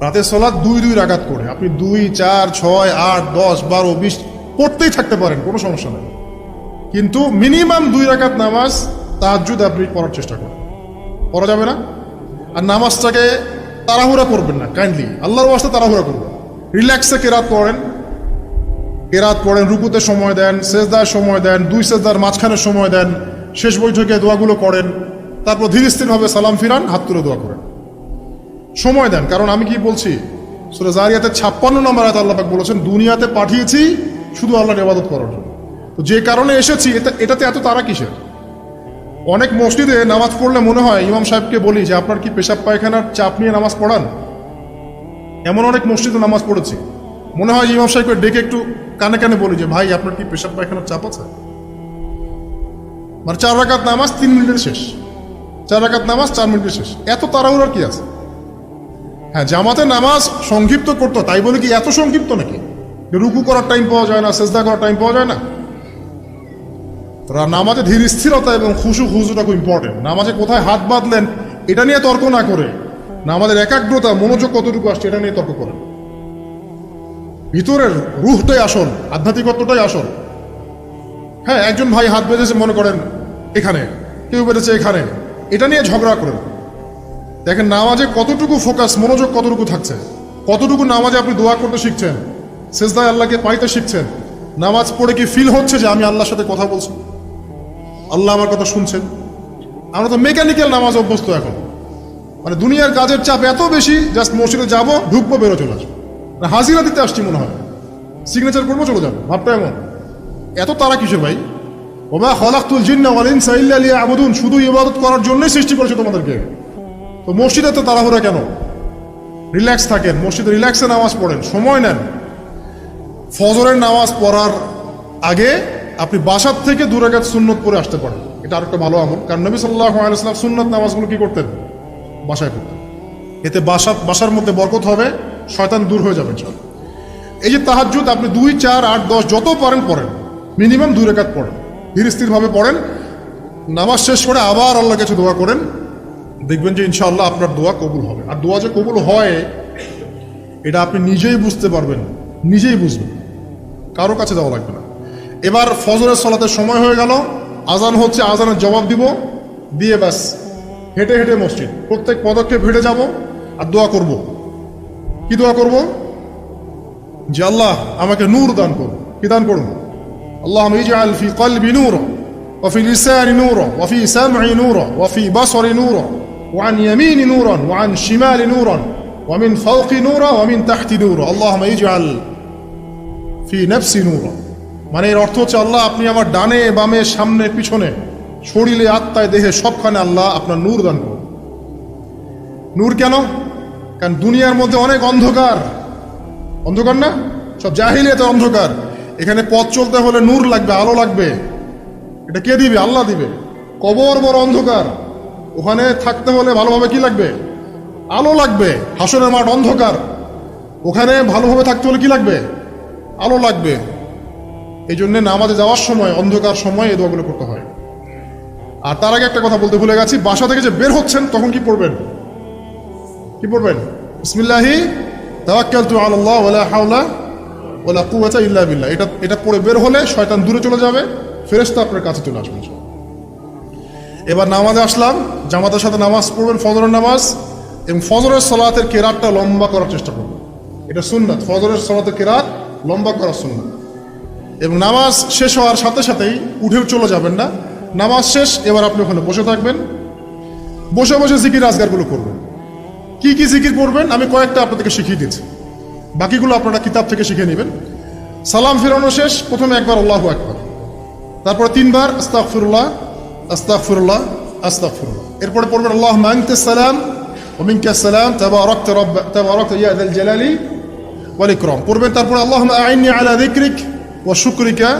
রাতের সালাত 2 রাকাত করে আপনি 2, 4, 6, 8, 10, 12, 20 পড়তেই থাকতে পারেন, কোনো সমস্যা নেই। কিন্তু মিনিমাম 2 রাকাত নামাজ তাহাজ্জুদ আপনি পড়ার চেষ্টা করেন। পড়া যাবে না? আর নামাজটাকে তাড়াহুড়া করবেন না, কাইন্ডলি আল্লাহর ওয়াস্তে তাড়াহুড়া করবেন। রিল্যাক্সে কেরাত পড়েন, রুকুতে সময় দেন, সেজদায় সময় দেন, 2 সেজদার মাঝখানে সময় দেন, শেষ বৈঠকে দোয়াগুলো করেন, তারপর ধীর স্থিরভাবে সালাম ফিরান, হাত তুলে দোয়া করেন, সময় দেন। কারণ আমি কি বলছি, সূরা জারিয়াতের 56 নম্বর আয়াতে আল্লাহ পাক বলেছেন দুনিয়াতে পাঠিয়েছি শুধু আল্লাহর ইবাদত করার জন্য। তো যে কারণে এসেছি, এটাতে এত তাড়া কিসের? অনেক মসজিদে নামাজ পড়লে মনে হয় ইমাম সাহেবকে বলি যে আপনার কি পেশাব পায়খানার চাপ নিয়ে নামাজ পড়ান? এমন অনেক মসজিদে নামাজ পড়েছি, মনে হয় ইমাম সাহেবকে ডেকে একটু কানে কানে বলি যে ভাই আপনার কি পেশাব পায়খানার চাপ আছে? মানে 4 রাকাত নামাজ 3 মিনিটের শেষ, 4 রাকাত নামাজ 4 মিনিটের শেষ, এত তাড়াহুড়ার কি আছে? হ্যাঁ, জামাতে নামাজ সংক্ষিপ্ত করতো, তাই বলে কি এত সংক্ষিপ্ত নাকি? রুকু করার টাইম পাওয়া যায় না, সেজদা করার টাইম পাওয়া যায় না? নামাজে ধীর স্থিরতা এবং খুশুটা খুব ইম্পর্টেন্ট। নামাজে কোথায় হাত বাঁধলেন এটা নিয়ে তর্ক না করে, নামাজের একাগ্রতা, মনোযোগ কতটুকু আসছে এটা নিয়ে তর্ক করেন। ভিতরের রুহটাই আসল, আধ্যাত্মিকত্বটাই আসল। হ্যাঁ, একজন ভাই হাত বেঁধেছে মনে করেন এখানে, কেউ বেঁধেছে এখানে, এটা নিয়ে ঝগড়া করেন। দেখেন নামাজে কতটুকু ফোকাস, মনোযোগ কতটুকু থাকছে, কতটুকু নামাজে আপনি দোয়া করতে শিখছেন, সেজদায় আল্লাহকে পাইতে শিখছেন। নামাজ পড়ে কি ফিল হচ্ছে যে আমি আল্লাহর সাথে কথা বলছি, আল্লাহ আমার কথা শুনছেন? আমরা তো মেকানিক্যাল নামাজ অভ্যস্ত এখন, মানে দুনিয়ার কাজের চাপ এত বেশি, জাস্ট মসজিদে যাবো, ঢুকবো, বেরো, চলে আসবো, হাজিরা দিতে আসছি মনে হয়, সিগনেচার করবো, চলে যাবো, ভাবটা এমন। এত তারা কিসের ভাই? ওমা খালাকতুল জিন্না ওয়াল ইনসা ইল্লা লিয়াবুদুন, শুধু ইবাদত করার জন্যই সৃষ্টি করেছে তোমাদেরকে। তো মসজিদে তো তাড়াহুড়া কেন? রিল্যাক্স থাকেন, মসজিদে রিল্যাক্সে নামাজ পড়েন, সময় নেন। ফজরের নামাজ পড়ার আগে আপনি বাসার থেকে 2 রাকাত সুন্নত পড়ে আসতে পারেন, এটা আরেকটা ভালো আমল। কারণ নবী সাল্লাল্লাহু আলাইহি ওয়াসাল্লাম সুন্নত নামাজগুলো কি করতেন? বাসায় পড়তেন। এতে বাসার মধ্যে বরকত হবে, শয়তান দূর হয়ে যাবে। এই যে তাহাজ্জুদ আপনি 2, 4, 8, 10 যত পারেন পড়েন, মিনিমাম 2 রাকাত পড়েন, ধীর স্থিরভাবে পড়েন। নামাজ শেষ করে আবার আল্লাহর কাছে দোয়া করেন, দেখবেন যে ইনশাআল্লাহ আপনার দোয়া কবুল হবে। আর দোয়া যে কবুল হয় এটা আপনি নিজেই বুঝতে পারবেন, নিজেই বুঝবেন, কারো কাছে যাওয়া লাগবে না। এবার ফজরের সালাতের সময় হয়ে গেল, আজান হচ্ছে, আজানের জবাব দিব, দিয়ে ব্যাস হেঁটে হেঁটে মসজিদ, প্রত্যেক পদক্ষেপ হেঁটে যাব আর দোয়া করব। কি দোয়া করব? যে আল্লাহ আমাকে নূর দান করুন। কি দান করুন? আল্লাহুম্মা ইজআল ফি কলবি নূরা ওয়া ফি লিসানি নূরা ওয়া ফি সামঈ নূরা ওয়া ফি বাসরি নূরা ওয়া আন ইয়ামিনি নূরান ওয়া আন শিমালি নূরান ওয়া মিন ফাওকি নূরা ওয়া মিন তাহতি নূরা আল্লাহুম্মা ইজআল ফি নাফসি নূরা। মানে এর অর্থ হচ্ছে আল্লাহ আপনি আমার ডানে বামে সামনে পিছনে শরীরে আত্মায় দেহে সবখানে আল্লাহ আপনার নূর দান করুন। নূর কেন? কারণ দুনিয়ার মধ্যে অনেক অন্ধকার, অন্ধকার না? সব জাহিলিয়াতের অন্ধকার। এখানে পথ চলতে হলে নূর লাগবে, আলো লাগবে। এটা কে দিবে? আল্লাহ দিবে। কবর বড় অন্ধকার, ওখানে থাকতে হলে ভালোভাবে কি লাগবে? আলো লাগবে। হাসরের মাঠ অন্ধকার, ওখানে ভালোভাবে থাকতে হলে কি লাগবে? আলো লাগবে, এই জন্য নামাজে যাওয়ার সময় অন্ধকার সময় এই দোয়াগুলো করতে হয়। আর তার আগে একটা কথা বলতে ভুলে গেছি, বাসা থেকে যে বের হচ্ছেন তখন কি পড়বেন? কি পড়বেন? বিসমিল্লাহি তাওয়াক্কালতু আলাল্লাহ ওয়ালা হাওলা ওয়ালা কুওয়াতা ইল্লা বিল্লাহ। এটা পড়ে বের হলে শয়তান দূরে চলে যাবে, ফেরেশতা আপনার কাছে চলে আসবে। এবার নামাজে আসলাম, জামাতের সাথে নামাজ পড়বেন, ফজরের নামাজ, এবং ফজরের সালাতের কেরাতটা লম্বা করার চেষ্টা করবেন। এটা সুন্নাত, ফজরের সালাতের কেরাত লম্বা করা সুন্নাত। এবং নামাজ শেষ হওয়ার সাথে সাথেই উঠেও চলে যাবেন না, নামাজ শেষ এবার আপনি ওখানে বসে থাকবেন, বসে বসে জিকির আজগারগুলো করবেন। কি কি জিকির করবেন আমি কয়েকটা আপনাদেরকে শিখিয়ে দিচ্ছি, বাকিগুলো আপনারা কিতাব থেকে শিখে নেবেন। সালাম ফিরানো শেষ, প্রথমে একবার আল্লাহু আকবার, তারপরে 3 বার আস্তাগফিরুল্লাহ আস্তাগফিরুল্লাহ আস্তাগফিরুল্লাহ। এরপরে পড়বেন আল্লাহুম্মা আনতাস সালাম ওয়া মিনকাস সালাম তাবারাকতা ইয়া যাল জালালি ওয়াল ইকরাম পড়বেন। তারপরে আল্লাহুম্মা আইন্নি আলা যিকরিক ওয়া শুকরিকা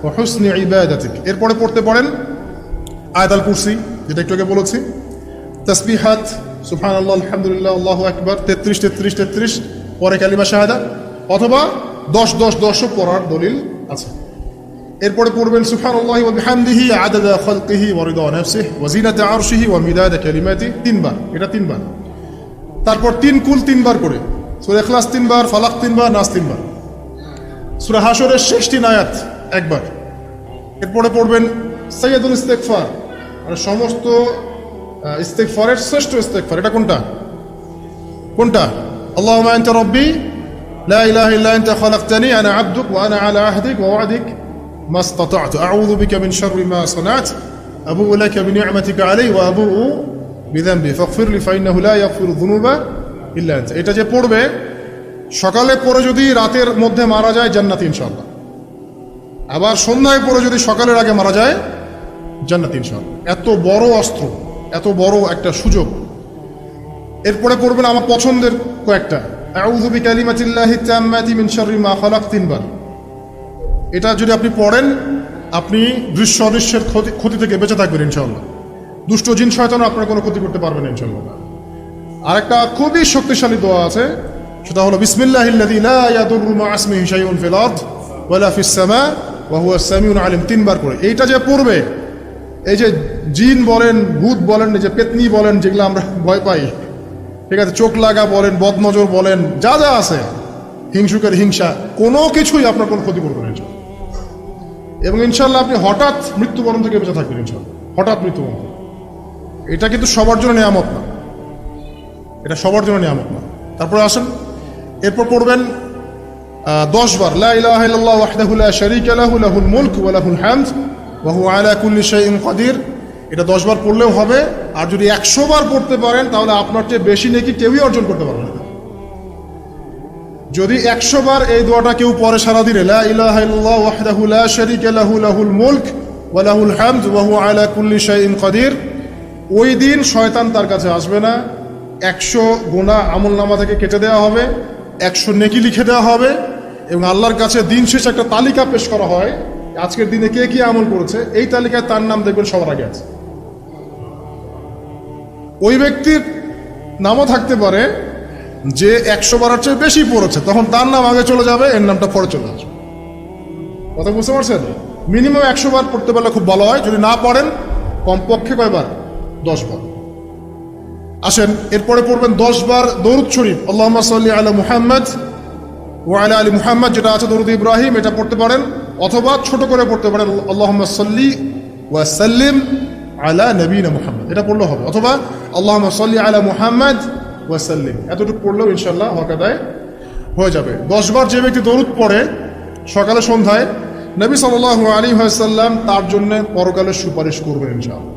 ওয়া হুসনি ইবাদাতিক। এরপরে পড়তে পারেন আয়াতুল কুরসি, যেটা একটু আগে বলেছি, তাসবিহাত সুবহানাল্লাহ আলহামদুলিল্লাহ আল্লাহু আকবার 33 33 33, পরে কালিমা শাহাদা, অথবা 10 10 10 পড়ার দলিল আছে। এরপরে পড়বেন সুবহানাল্লাহি ওয়া বিহামদিহি আদাদা খালকিহি ওয়া রিদা নাফসিহি ওয়া জিনাতা আরশিহি ওয়া মিদাদা কালিমাতিহি 3 বার, এটা 3 বার। তারপর 3 কুল 3 বার করে, সূরা ইখলাস 3 বার, ফালাক 3 বার, নাস 3 বার, সূরা হাশরের শেষ 3 আয়াত একবার। এরপরে পড়বেন সাইয়্যিদুল ইস্তিগফার, মানে সমস্ত ইস্তিগফারের শ্রেষ্ঠ ইস্তিগফার। এটা কোনটা? আল্লাহুম্মা আনতা রাব্বি লা ইলাহা ইল্লা আনতা খালাকতানি আনা আবদুক ওয়া আনা আলা আহদিক ওয়া ওয়া'দিক মাসতাতা'তু আউযু বিকা মিন শাররি মা সানা'তু আবুউ লাকা বিনি'মাতিকা আলাইয়া ওয়া আবুউ বিযানবি ফাগফিরলি ফাইন্নাহু লা ইয়াগফিরু যুনুবা ইল্লা আনতা। এটা যে পড়বে সকালে পড়ে যদি রাতের মধ্যে মারা যায় জান্নাত ইনশাআল্লাহ, আবার সন্ধ্যায় পড়ে যদি সকালের আগে মারা যায় জান্নাত ইনশাআল্লাহ। এত বড় অস্ত্র, এত বড় একটা সুযোগ। এরপরে পড়বেন আমার পছন্দের কয়েকটা, আউযু বিকালিমাতিল্লাহি তাম্মাতি মিন শাররি মা খালাক 3 বার। এটা যদি আপনি পড়েন আপনি দৃশ্য অদৃশ্যের ক্ষতি থেকে বেঁচে থাকবেন ইনশাআল্লাহ। দুষ্ট জিন শয়তান আপনার কোনো ক্ষতি করতে পারবে না ইনশাআল্লাহ। আরেকটা খুবই শক্তিশালী দোয়া আছে, সেটা হলো বিসমিল্লাহিল্লাযী লা ইয়াদুররু মা ইসমিহি শাইউন ফিল আরদ ওয়ালা ফিস সামা ওয়া হুয়াস সামিউল আলিম 3 বার করে। এইটা যে পড়বে, এই যে জিন বলেন, ভূত বলেন, যে পেতনি বলেন, যেগুলো আমরা ভয় পাই, ঠিক আছে, চোখ লাগা বলেন, বদনজর বলেন, যা যা আছে, হিংসুকের হিংসা, কোনো কিছুই আপনার কোনো ক্ষতি করবে না এবং ইনশাআল্লাহ আপনি হঠাৎ মৃত্যুবরণ থেকে বেঁচে থাকবেন ইনশাআল্লাহ। হঠাৎ মৃত্যুবরণ, এটা কিন্তু সবার জন্য নিয়ামত না, এটা সবার জন্য নিয়ামত না। তারপরে আসেন, এরপর পড়বেন 10 বার লা ইলাহা ইল্লাল্লাহু ওয়াহদাহু লা শারীকা লাহু লাহুল মুলকু ওয়া লাহুল হামদ ওয়া হুয়া আলা কুল্লি শাইইন কাদির। এটা 10 বার পড়লেও হবে, আর যদি 100 বার পড়তে পারেন তাহলে আপনার চেয়ে বেশি নেকি কেউই অর্জন করতে পারবে না। যদি 100 বার এই দোয়াটা কেউ পড়ে সারাদিনে, লা ইলাহা ইল্লাল্লাহু ওয়াহদাহু লা শারীকা লাহু লাহুল মুলক ওয়া লাহুল হামদ ওয়া হুয়া আলা কুল্লি শাইইন কাদির, ওই দিন শয়তান তার কাছে আসবে না। 100 গুনাহ আমলনামা থেকে কেটে দেওয়া হবে, 100 নেকি লিখে দেওয়া হবে, এবং আল্লাহর কাছে দিন শেষে একটা তালিকা পেশ করা হয়, আজকের দিনে কে কি আমল করেছে, এই তালিকায় তার নাম দেখবেন সবার আগে আছে। ওই ব্যক্তির নামও থাকতে পারে যে 100 বারের চেয়ে বেশি পড়েছে, তখন তার নাম আগে চলে যাবে, এর নামটা পরে চলে আসবে। কথা বুঝতে পারছেন? মিনিমাম 100 বার পড়তে পারলে খুব ভালো হয়, যদি না পড়েন কমপক্ষে কয়বার? 10 বার। আসেন, এরপরে পড়বেন 10 বার দরুদ শরীফ, আল্লাহুম্মা সাল্লি আলা মুহাম্মদ ওয়া আলা আলি মুহাম্মদ, যেটা আছে দরুদ ইব্রাহিম, এটা পড়তে পারেন, অথবা ছোট করে পড়তে পারেন আল্লাহুম্মা সাল্লি ওয়া সাল্লিম আলা নবীনা মুহাম্মদ, এটা পড়লেও হবে, অথবা আল্লাহুম্মা সাল্লি আলা মুহাম্মদ ওয়া সাল্লিম, এতটুকু পড়লেও ইনশাআল্লাহ হক আদায় হয়ে যাবে। 10 বার যে ব্যক্তি দরুদ পড়ে সকালে সন্ধ্যায়, নবী সাল্লাল্লাহু আলাইহি ওয়াসাল্লাম তার জন্য পরকালে সুপারিশ করবেন ইনশাআল্লাহ।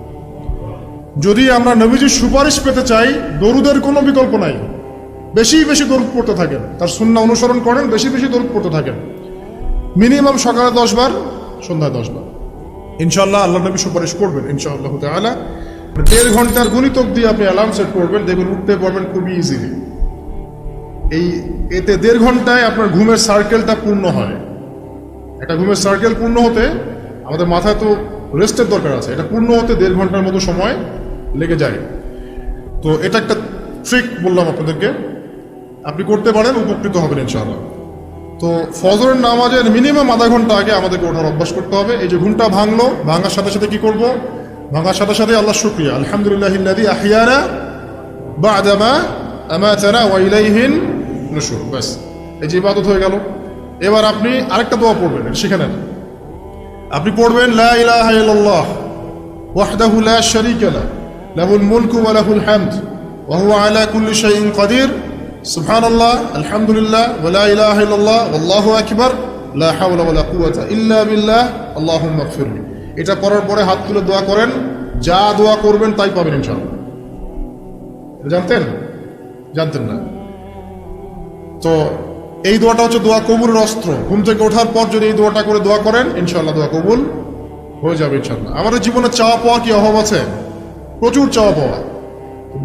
যদি আমরা নবীজির সুপারিশ পেতে চাই, দরুদের কোনো বিকল্প নাই, বেশি বেশি দরুদ পড়তে থাকেন, তার সুন্নাহ অনুসরণ করেন, বেশি বেশি দরুদ পড়তে থাকেন, মিনিমাম সকালে 10 বার, সন্ধ্যায় 10 বার, ইনশাআল্লাহ আল্লাহ নবী সুপারিশ করবেন ইনশাআল্লাহ তাআলা। 1.5 ঘন্টার গুণিতক দিয়ে আপনি অ্যালার্ম সেট করবেন, দেখবেন উঠতে পারবেন খুবই ইজিলি। এতে 1.5 ঘন্টায় আপনার ঘুমের সার্কেলটা পূর্ণ হয়। একটা ঘুমের সার্কেল পূর্ণ হতে আমাদের মাথায় তো রেস্টের দরকার আছে, এটা পূর্ণ হতে 1.5 ঘন্টার মতো সময় লেগে যায়। তো এটা একটা ট্রিক বললাম আপনাদেরকে, আপনি করতে পারেন, উপকৃত হবেন ইনশাআল্লাহ। তো ফজরের নামাজের মিনিমাম আধা ঘন্টা আগে আমাদেরকে ওঠার অভ্যাস করতে হবে। এই যে ঘুমটা ভাঙলো, ভাঙার সাথে সাথে কি করব? ভাঙার সাথে সাথে আল্লাহ শুকরিয়া, আলহামদুলিল্লাহিল্লাযী আহইয়ানা বা'দা মা আমাতানা ওয়া ইলাইহিন নুশুর। ব্যাস, এই যে ইবাদত হয়ে গেল। এবার আপনি আরেকটা দোয়া পড়বেন, শিখে নেন। আপনি পড়বেন লা ইলাহা ইল্লাল্লাহ ওয়াহদাহু লা শারীকা লাহু লাহুল মুলকু ওয়া লাহুল হামদ ওয়া হুয়া আলা কুল্লি শাইইন কাদির সুবহানাল্লাহ আলহামদুলিল্লাহ ওয়া লা ইলাহা ইল্লাল্লাহ ওয়াল্লাহু আকবার লা হাওলা ওয়া লা কুওয়াতা ইল্লা বিল্লাহ আল্লাহুম্মা ইগফিরলি। এটা পড়ার পরে হাত তুলে দোয়া করেন, যা দোয়া করবেন তাই পাবেন ইনশাআল্লাহ। জানতেন? জানতেন না? তো এই দোয়াটা হচ্ছে দোয়া কবুলের অস্ত্র। ঘুম থেকে ওঠার পর যদি এই দোয়াটা করে দোয়া করেন, ইনশাআল্লাহ দোয়া কবুল হয়ে যাবে ইনশাআল্লাহ। আমাদের জীবনে চাওয়া পাওয়া কি অভাব আছে? প্রচুর চাওয়া পাওয়া।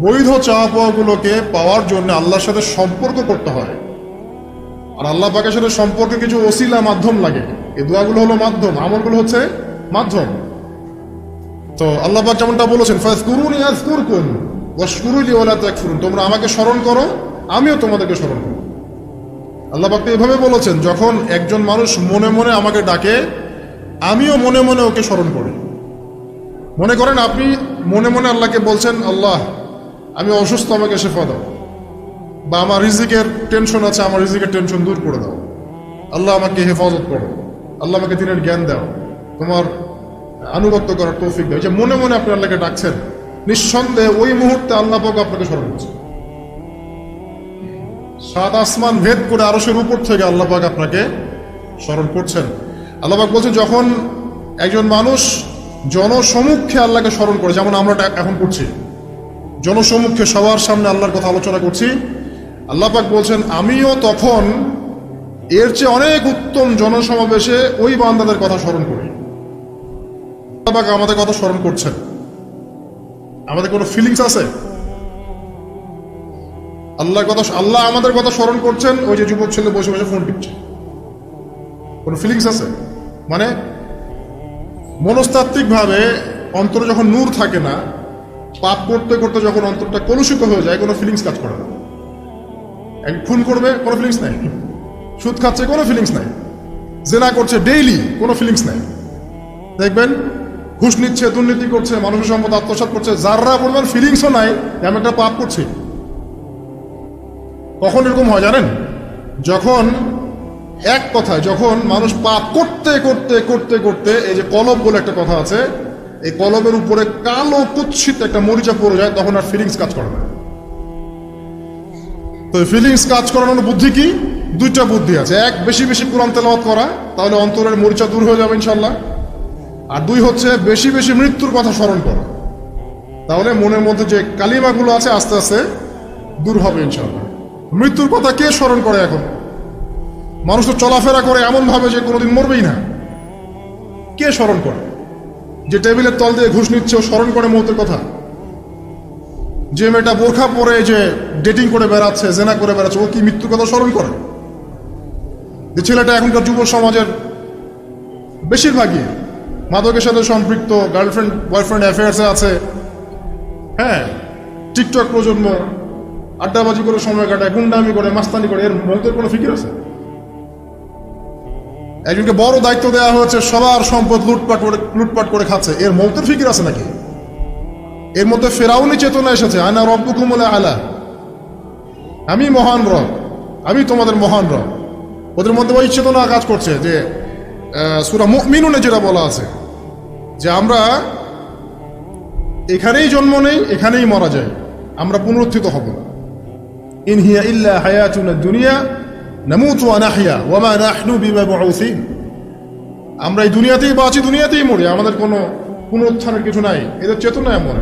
বৈধ চাওয়া পাওয়াগুলোকে পাওয়ার জন্য আল্লাহর সাথে সম্পর্ক করতে হয়। আর আল্লাহ পাকের সাথে সম্পর্কে কিছু ওসিলা মাধ্যম লাগে। এই দোয়াগুলো হলো মাধ্যম, আমলগুলো হচ্ছে মাধ্যম। তো আল্লাহ পাক যেমনটা বলেছেন, ফাযকুরুনি আযকুরকুম ওয়াশকুরুলি ওয়া লা তাকফুরুন, তোমরা আমাকে স্মরণ করো, আমিও তোমাদেরকে স্মরণ করব। আল্লাহ পাক এভাবে বলেছেন, যখন একজন মানুষ মনে মনে আমাকে ডাকে, আমিও মনে মনে ওকে স্মরণ করি। মনে করেন আপনি মনে মনে আল্লাহকে বলছেন, আল্লাহ আমি অসুস্থ, আমাকে শেফা দাও, বা আমার রিজিকের টেনশন আছে, আমার রিজিকের টেনশন দূর করে দাও, আল্লাহ আমাকে হেফাজত করো, আল্লাহ আমাকে দিনের জ্ঞান দাও, তোমার আনুগত্য করার তৌফিক দাও। যে মনে মনে আপনি আল্লাহকে ডাকছেন, নিঃসন্দেহে ওই মুহূর্তে আল্লাহ পাক আপনাকে স্মরণ করছে। সাত আসমান ভেদ করে আরশের উপর থেকে আল্লাহ পাক আপনাকে স্মরণ করছেন। আল্লাহ পাক বলছেন, যখন একজন মানুষ জনসমুখে আল্লাহকে স্মরণ করে, যেমন আমরা এখন করছি, জনসমুখে সবার সামনে আল্লাহর কথা আলোচনা করছি, আল্লাহ পাক বলছেন আমিও তখন এর চেয়ে অনেক উত্তম জনসমাবেশে ওই বান্দাদের কথা স্মরণ করি। আল্লাহ পাক আমাদের কথা স্মরণ করছেন, আমাদের কোনো ফিলিংস আছে? আল্লাহ আমাদের কথা স্মরণ করছেন, ওই যে যুবক ছেলে বসে বসে ফোন টিপছে, কোনো ফিলিংস আছে? মানে মনস্তাত্ত্বিক ভাবে অন্তরে যখন নূর থাকে না, পাপ করতে করতে যখন অন্তরটা কলুষিত হয়ে যায়, কোনো ফিলিংস কাজ করে না। খুন করবে, কোনো ফিলিংস নাই। সুদ খাচ্ছে, কোনো ফিলিংস নাই। জেনা করছে ডেইলি, কোনো ফিলিংস নাই। দেখবেন ঘুষ নিচ্ছে, দুর্নীতি করছে, মানুষের সম্পদ আত্মসাৎ করছে, যাররা পরিমাণ ফিলিংসও নাই যে আমি একটা পাপ করছি। কখন এরকম হয় জানেন? যখন এক কথায় যখন মানুষ পাপ করতে করতে করতে করতে, এই যে কলব বলে একটা কথা আছে, এই কলবের উপরে কালো কুৎসিত একটা মরিচা পড়ে যায়, তখন আর ফিলিংস কাজ করে না। তো ফিলিংস কাজ করানোর বুদ্ধি কি? দুইটা বুদ্ধি আছে। এক, বেশি বেশি কোরআন তেলাওয়াত করা, তাহলে অন্তরের মরিচা দূর হয়ে যাবে ইনশাল্লাহ। আর দুই হচ্ছে বেশি বেশি মৃত্যুর কথা স্মরণ করা, তাহলে মনের মধ্যে যে কালিমাগুলো আছে আস্তে আস্তে দূর হবে ইনশাল্লাহ। মৃত্যুর কথা কে স্মরণ করে এখন? মানুষ তো চলাফেরা করে এমন ভাবে যে কোনোদিন মরবেই না। কে স্মরণ করে? যে টেবিলের তল দিয়ে ঘুষ নিচ্ছে, ও স্মরণ করে মৌতের কথা? যে মেয়েটা বোরখা পরে যে ডেটিং করে বেড়াচ্ছে, জেনা করে বেড়াচ্ছে, ও কি মৃত্যুর কথা স্মরণ করে? যে ছেলেটা এখনকার যুব সমাজের বেশিরভাগই মাদকের সাথে সম্পৃক্ত, গার্লফ্রেন্ড বয়ফ্রেন্ড অ্যাফেয়ার্সে আছে, হ্যাঁ, টিকটক প্রজন্ম, আড্ডাবাজি করে সময় কাটায়, গুন্ডামি করে, মাস্তানি করে, এর মৌতের কোনো ফিকির আছে? একজনকে বড় দায়িত্ব দেওয়া হয়েছে, সবার সম্পদ লুটপাট করে খাচ্ছে, এর মৌতের ফিকির আছে নাকি? এর মধ্যে ফেরাউনি চেতনা এসেছে, আনা রব্বুকুমুল আলা, আমি মহান রব, আমি তোমাদের মহান রব। ওদের মধ্যে ওই চেতনা কাজ করছে যে সূরা মুমিনুনে যেটা বলা আছে যে আমরা এখানেই জন্ম নেই, এখানেই মারা যায়, আমরা পুনরুত্থিত হব না। ইন হিয়া ইল্লা হায়াতুনা দুনিয়া নামুতু ওয়া নাহইয়া ওয়া মা নাহনু বিমাবউসিন, আমরা এই দুনিয়াতেই বাঁচি, দুনিয়াতেই মরি, আমাদের কোনো পুনরুত্থানের কিছু নাই। এদের চেতনা এমন।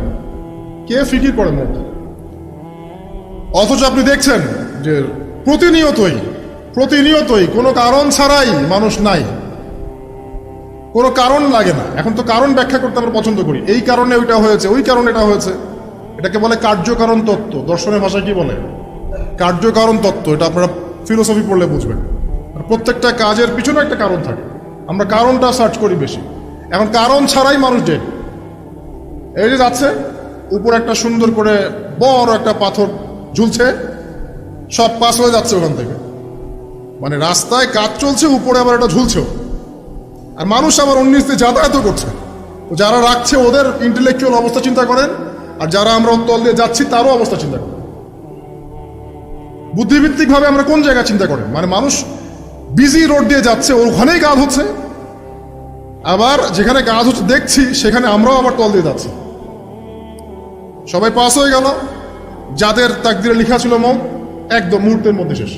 কে ফিকির করে মত? অথচ আপনি দেখছেন যে প্রতিনিয়তই কোনো কারণ ছাড়াই মানুষ নাই, কোনো কারণ লাগে না। এখন তো কারণ ব্যাখ্যা করতে আমরা পছন্দ করি, এই কারণে ওইটা হয়েছে, ওই কারণে এটা হয়েছে। এটাকে বলে কার্যকারণ তত্ত্ব। দর্শনের ভাষায় কি বলে? কার্যকারণ তত্ত্ব। এটা আপনারা ফিলোসফি পড়লে বুঝবেন। আর প্রত্যেকটা কাজের পিছনে একটা কারণ থাকে, আমরা কারণটা সার্চ করি বেশি। এখন কারণ ছাড়াই মানুষ ডেড। এই যে যাচ্ছে, উপর একটা সুন্দর করে বড় একটা পাথর ঝুলছে, সব পাস হয়ে যাচ্ছে ওখান থেকে, মানে রাস্তায় কাজ চলছে, উপরে আবার এটা ঝুলছেও, আর মানুষ আবার অন্যিস দিয়ে যাতায়াতও করছে। তো যারা রাখছে ওদের ইন্টেলেকচুয়াল অবস্থা চিন্তা করেন, আর যারা আমরা তল দিয়ে যাচ্ছি তারও অবস্থা চিন্তা করেন। বুদ্ধিভিত্তিকভাবে আমরা কোন জায়গা চিন্তা করেন? মানে মানুষ বিজি রোড দিয়ে যাচ্ছে, ওখানেই কাজ হচ্ছে, আবার যেখানে কাজ হচ্ছে দেখছি সেখানে আমরাও আবার তল দিয়ে যাচ্ছি। সবাই পাস হয়ে গেল, যাদের তাকদিরে লেখা ছিল মৌত একদম মুহূর্তের মধ্যে শেষ।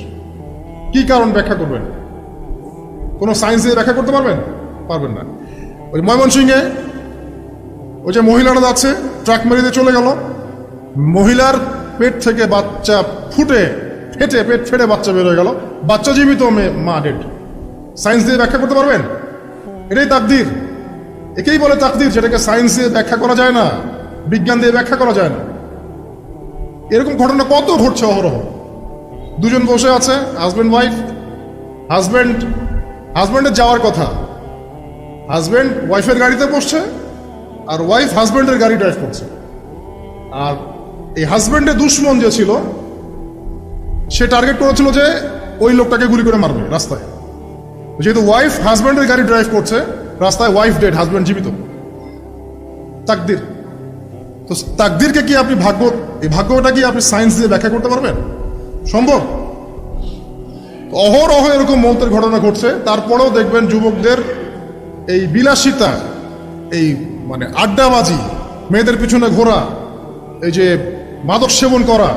কি কারণ ব্যাখ্যা করবেন? কোনো সায়েন্স দিয়ে ব্যাখ্যা করতে পারবেন? পারবেন না। ওই ময়মনসিংহে ওই যে মহিলারা যাচ্ছে, ট্রাক মেরে চলে গেল, মহিলার পেট থেকে বাচ্চা ফেটে পেট ফেটে বাচ্চা বের হয়ে গেল, বাচ্চা জীবিত, মা ডেড। সায়েন্স দিয়ে ব্যাখ্যা করতে পারবেন? এটাই তাকদির, একেই বলে তাকদির, যেটাকে সায়েন্স দিয়ে ব্যাখ্যা করা যায় না, বিজ্ঞান দিয়ে ব্যাখ্যা করা যায় না। এরকম ঘটনা কত ঘটছে অহরহ। দুজন বসে আছে, হাজব্যান্ড ওয়াইফ, হাজব্যান্ডের যাওয়ার কথা, হাজব্যান্ড ওয়াইফের গাড়িতে বসছে, আর ওয়াইফ হাজব্যান্ডের গাড়ি ড্রাইভ করছে। আর এই হাজব্যান্ডের দুশ্মন যে ছিল সে টার্গেট করেছিল যে ওই লোকটাকে গুলি করে মারবে রাস্তায়। যেহেতু ওয়াইফ হাজব্যান্ডের গাড়ি ড্রাইভ করছে, রাস্তায় ওয়াইফ ডেড, হাজব্যান্ড জীবিত। তাকদির। তো তাকদিরকে কি আপনি এই ভাগ্যটা কি আপনি সায়েন্স দিয়ে ব্যাখ্যা করতে পারবেন? সম্ভব? অহরহ এরকম মৌতের ঘটনা ঘটছে। তারপরেও দেখবেন যুবকদের এই বিলাসিতা, এই মানে আড্ডাবাজি, মেয়েদের পিছনে ঘোরা, এই যে মাদক সেবন করা,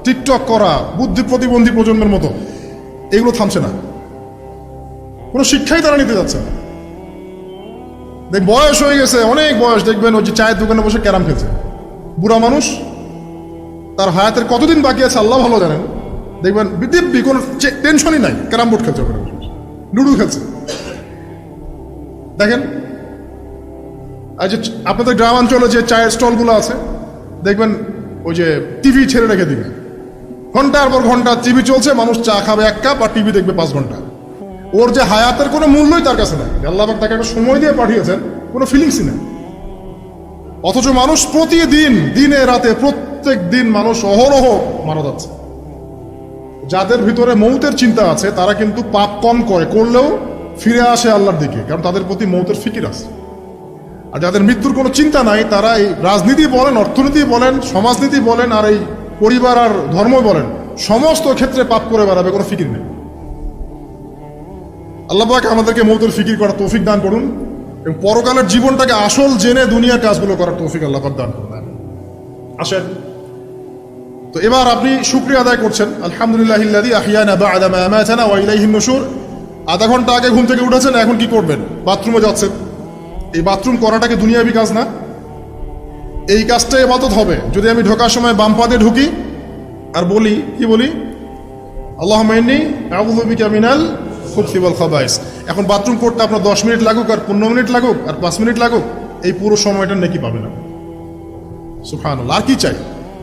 টিকটক করা, বুদ্ধি প্রতিবন্ধী প্রজন্মের মতো, এগুলো থামছে না। কোনো শিক্ষাই তারা নিতে যাচ্ছে না। বয়স হয়ে গেছে, অনেক বয়স, দেখবেন ওই যে চায়ের দোকানে বসে ক্যারাম খেলছে, বুড়া মানুষ, তার হায়াতের কতদিন বাকি আছে আল্লাহ ভালো জানেন। দেখবেন দিব্যি কোনো টেনশনই নাই, ক্যারাম বোর্ড খেলছে, লুডু খেলছে। দেখেন আর যে আপনাদের গ্রামাঞ্চলে যে চায়ের স্টলগুলো আছে, দেখবেন ওই যে টিভি ছেড়ে রেখে দিবে, ঘন্টার পর ঘন্টা টিভি চলছে, মানুষ চা খাবে 1 কাপ আর টিভি দেখবে 5 ঘন্টা। ওর যে হায়াতের কোনো মূল্যই তার কাছে নাই। আল্লাহ পাক তাকে একটা সময় দিয়ে পাঠিয়েছেন, কোনো ফিলিংসই নেই। অথচ মানুষ প্রতিদিন, দিনে রাতে, প্রত্যেক দিন মানুষ অহরহ মারা যাচ্ছে। যাদের ভিতরে মৌতের চিন্তা আছে তারা কিন্তু পাপ কম করলেও ফিরে আসে আল্লাহর দিকে, কারণ তাদের প্রতি মৌতের ফিকির আছে। আর যাদের মৃত্যুর কোনো চিন্তা নাই, তারা এই রাজনীতি বলেন, অর্থনীতি বলেন, সমাজনীতি বলেন, আর এই পরিবার আর ধর্ম বলেন, সমস্ত ক্ষেত্রে পাপ করে বেড়াবে, কোনো ফিকির নেই। আল্লাহ পাক আমাদেরকে মৌতের ফিকির করার তৌফিক দান করুন, এবং পরকালের জীবনটাকে আসল জেনে দুনিয়ার কাজগুলো করার তৌফিক আল্লাহ পাক দান করুন। আসেন, তো এবার আপনি শুকরিয়া আদায় করছেন, আলহামদুলিল্লাহিল্লাযী আহইয়ানা বা'দা মা আমাতানা ওয়া ইলাইহিন নুশুর। আধা ঘন্টা আগে ঘুম থেকে উঠেছেন, এখন কি করবেন? বাথরুমে যাচ্ছেন। এই বাথরুম করাটাকে দুনিয়াবি কাজ না, এই কাজটা ইবাদত হবে যদি আমি ঢোকার সময় বাম পা দিয়ে ঢুকি আর বলি, কি বলি? আল্লাহুম্মা ইন্নী আউযু বিকা মিনাল খুবসি ওয়াল খাবাইস। এখন বাথরুম করতে আপনার 10 মিনিট লাগুক, আর 15 মিনিট লাগুক, আর 5 মিনিট লাগুক, এই পুরো সময়টা নেকি পাবে না। সুবহানাল্লাহ। আর কি চাই?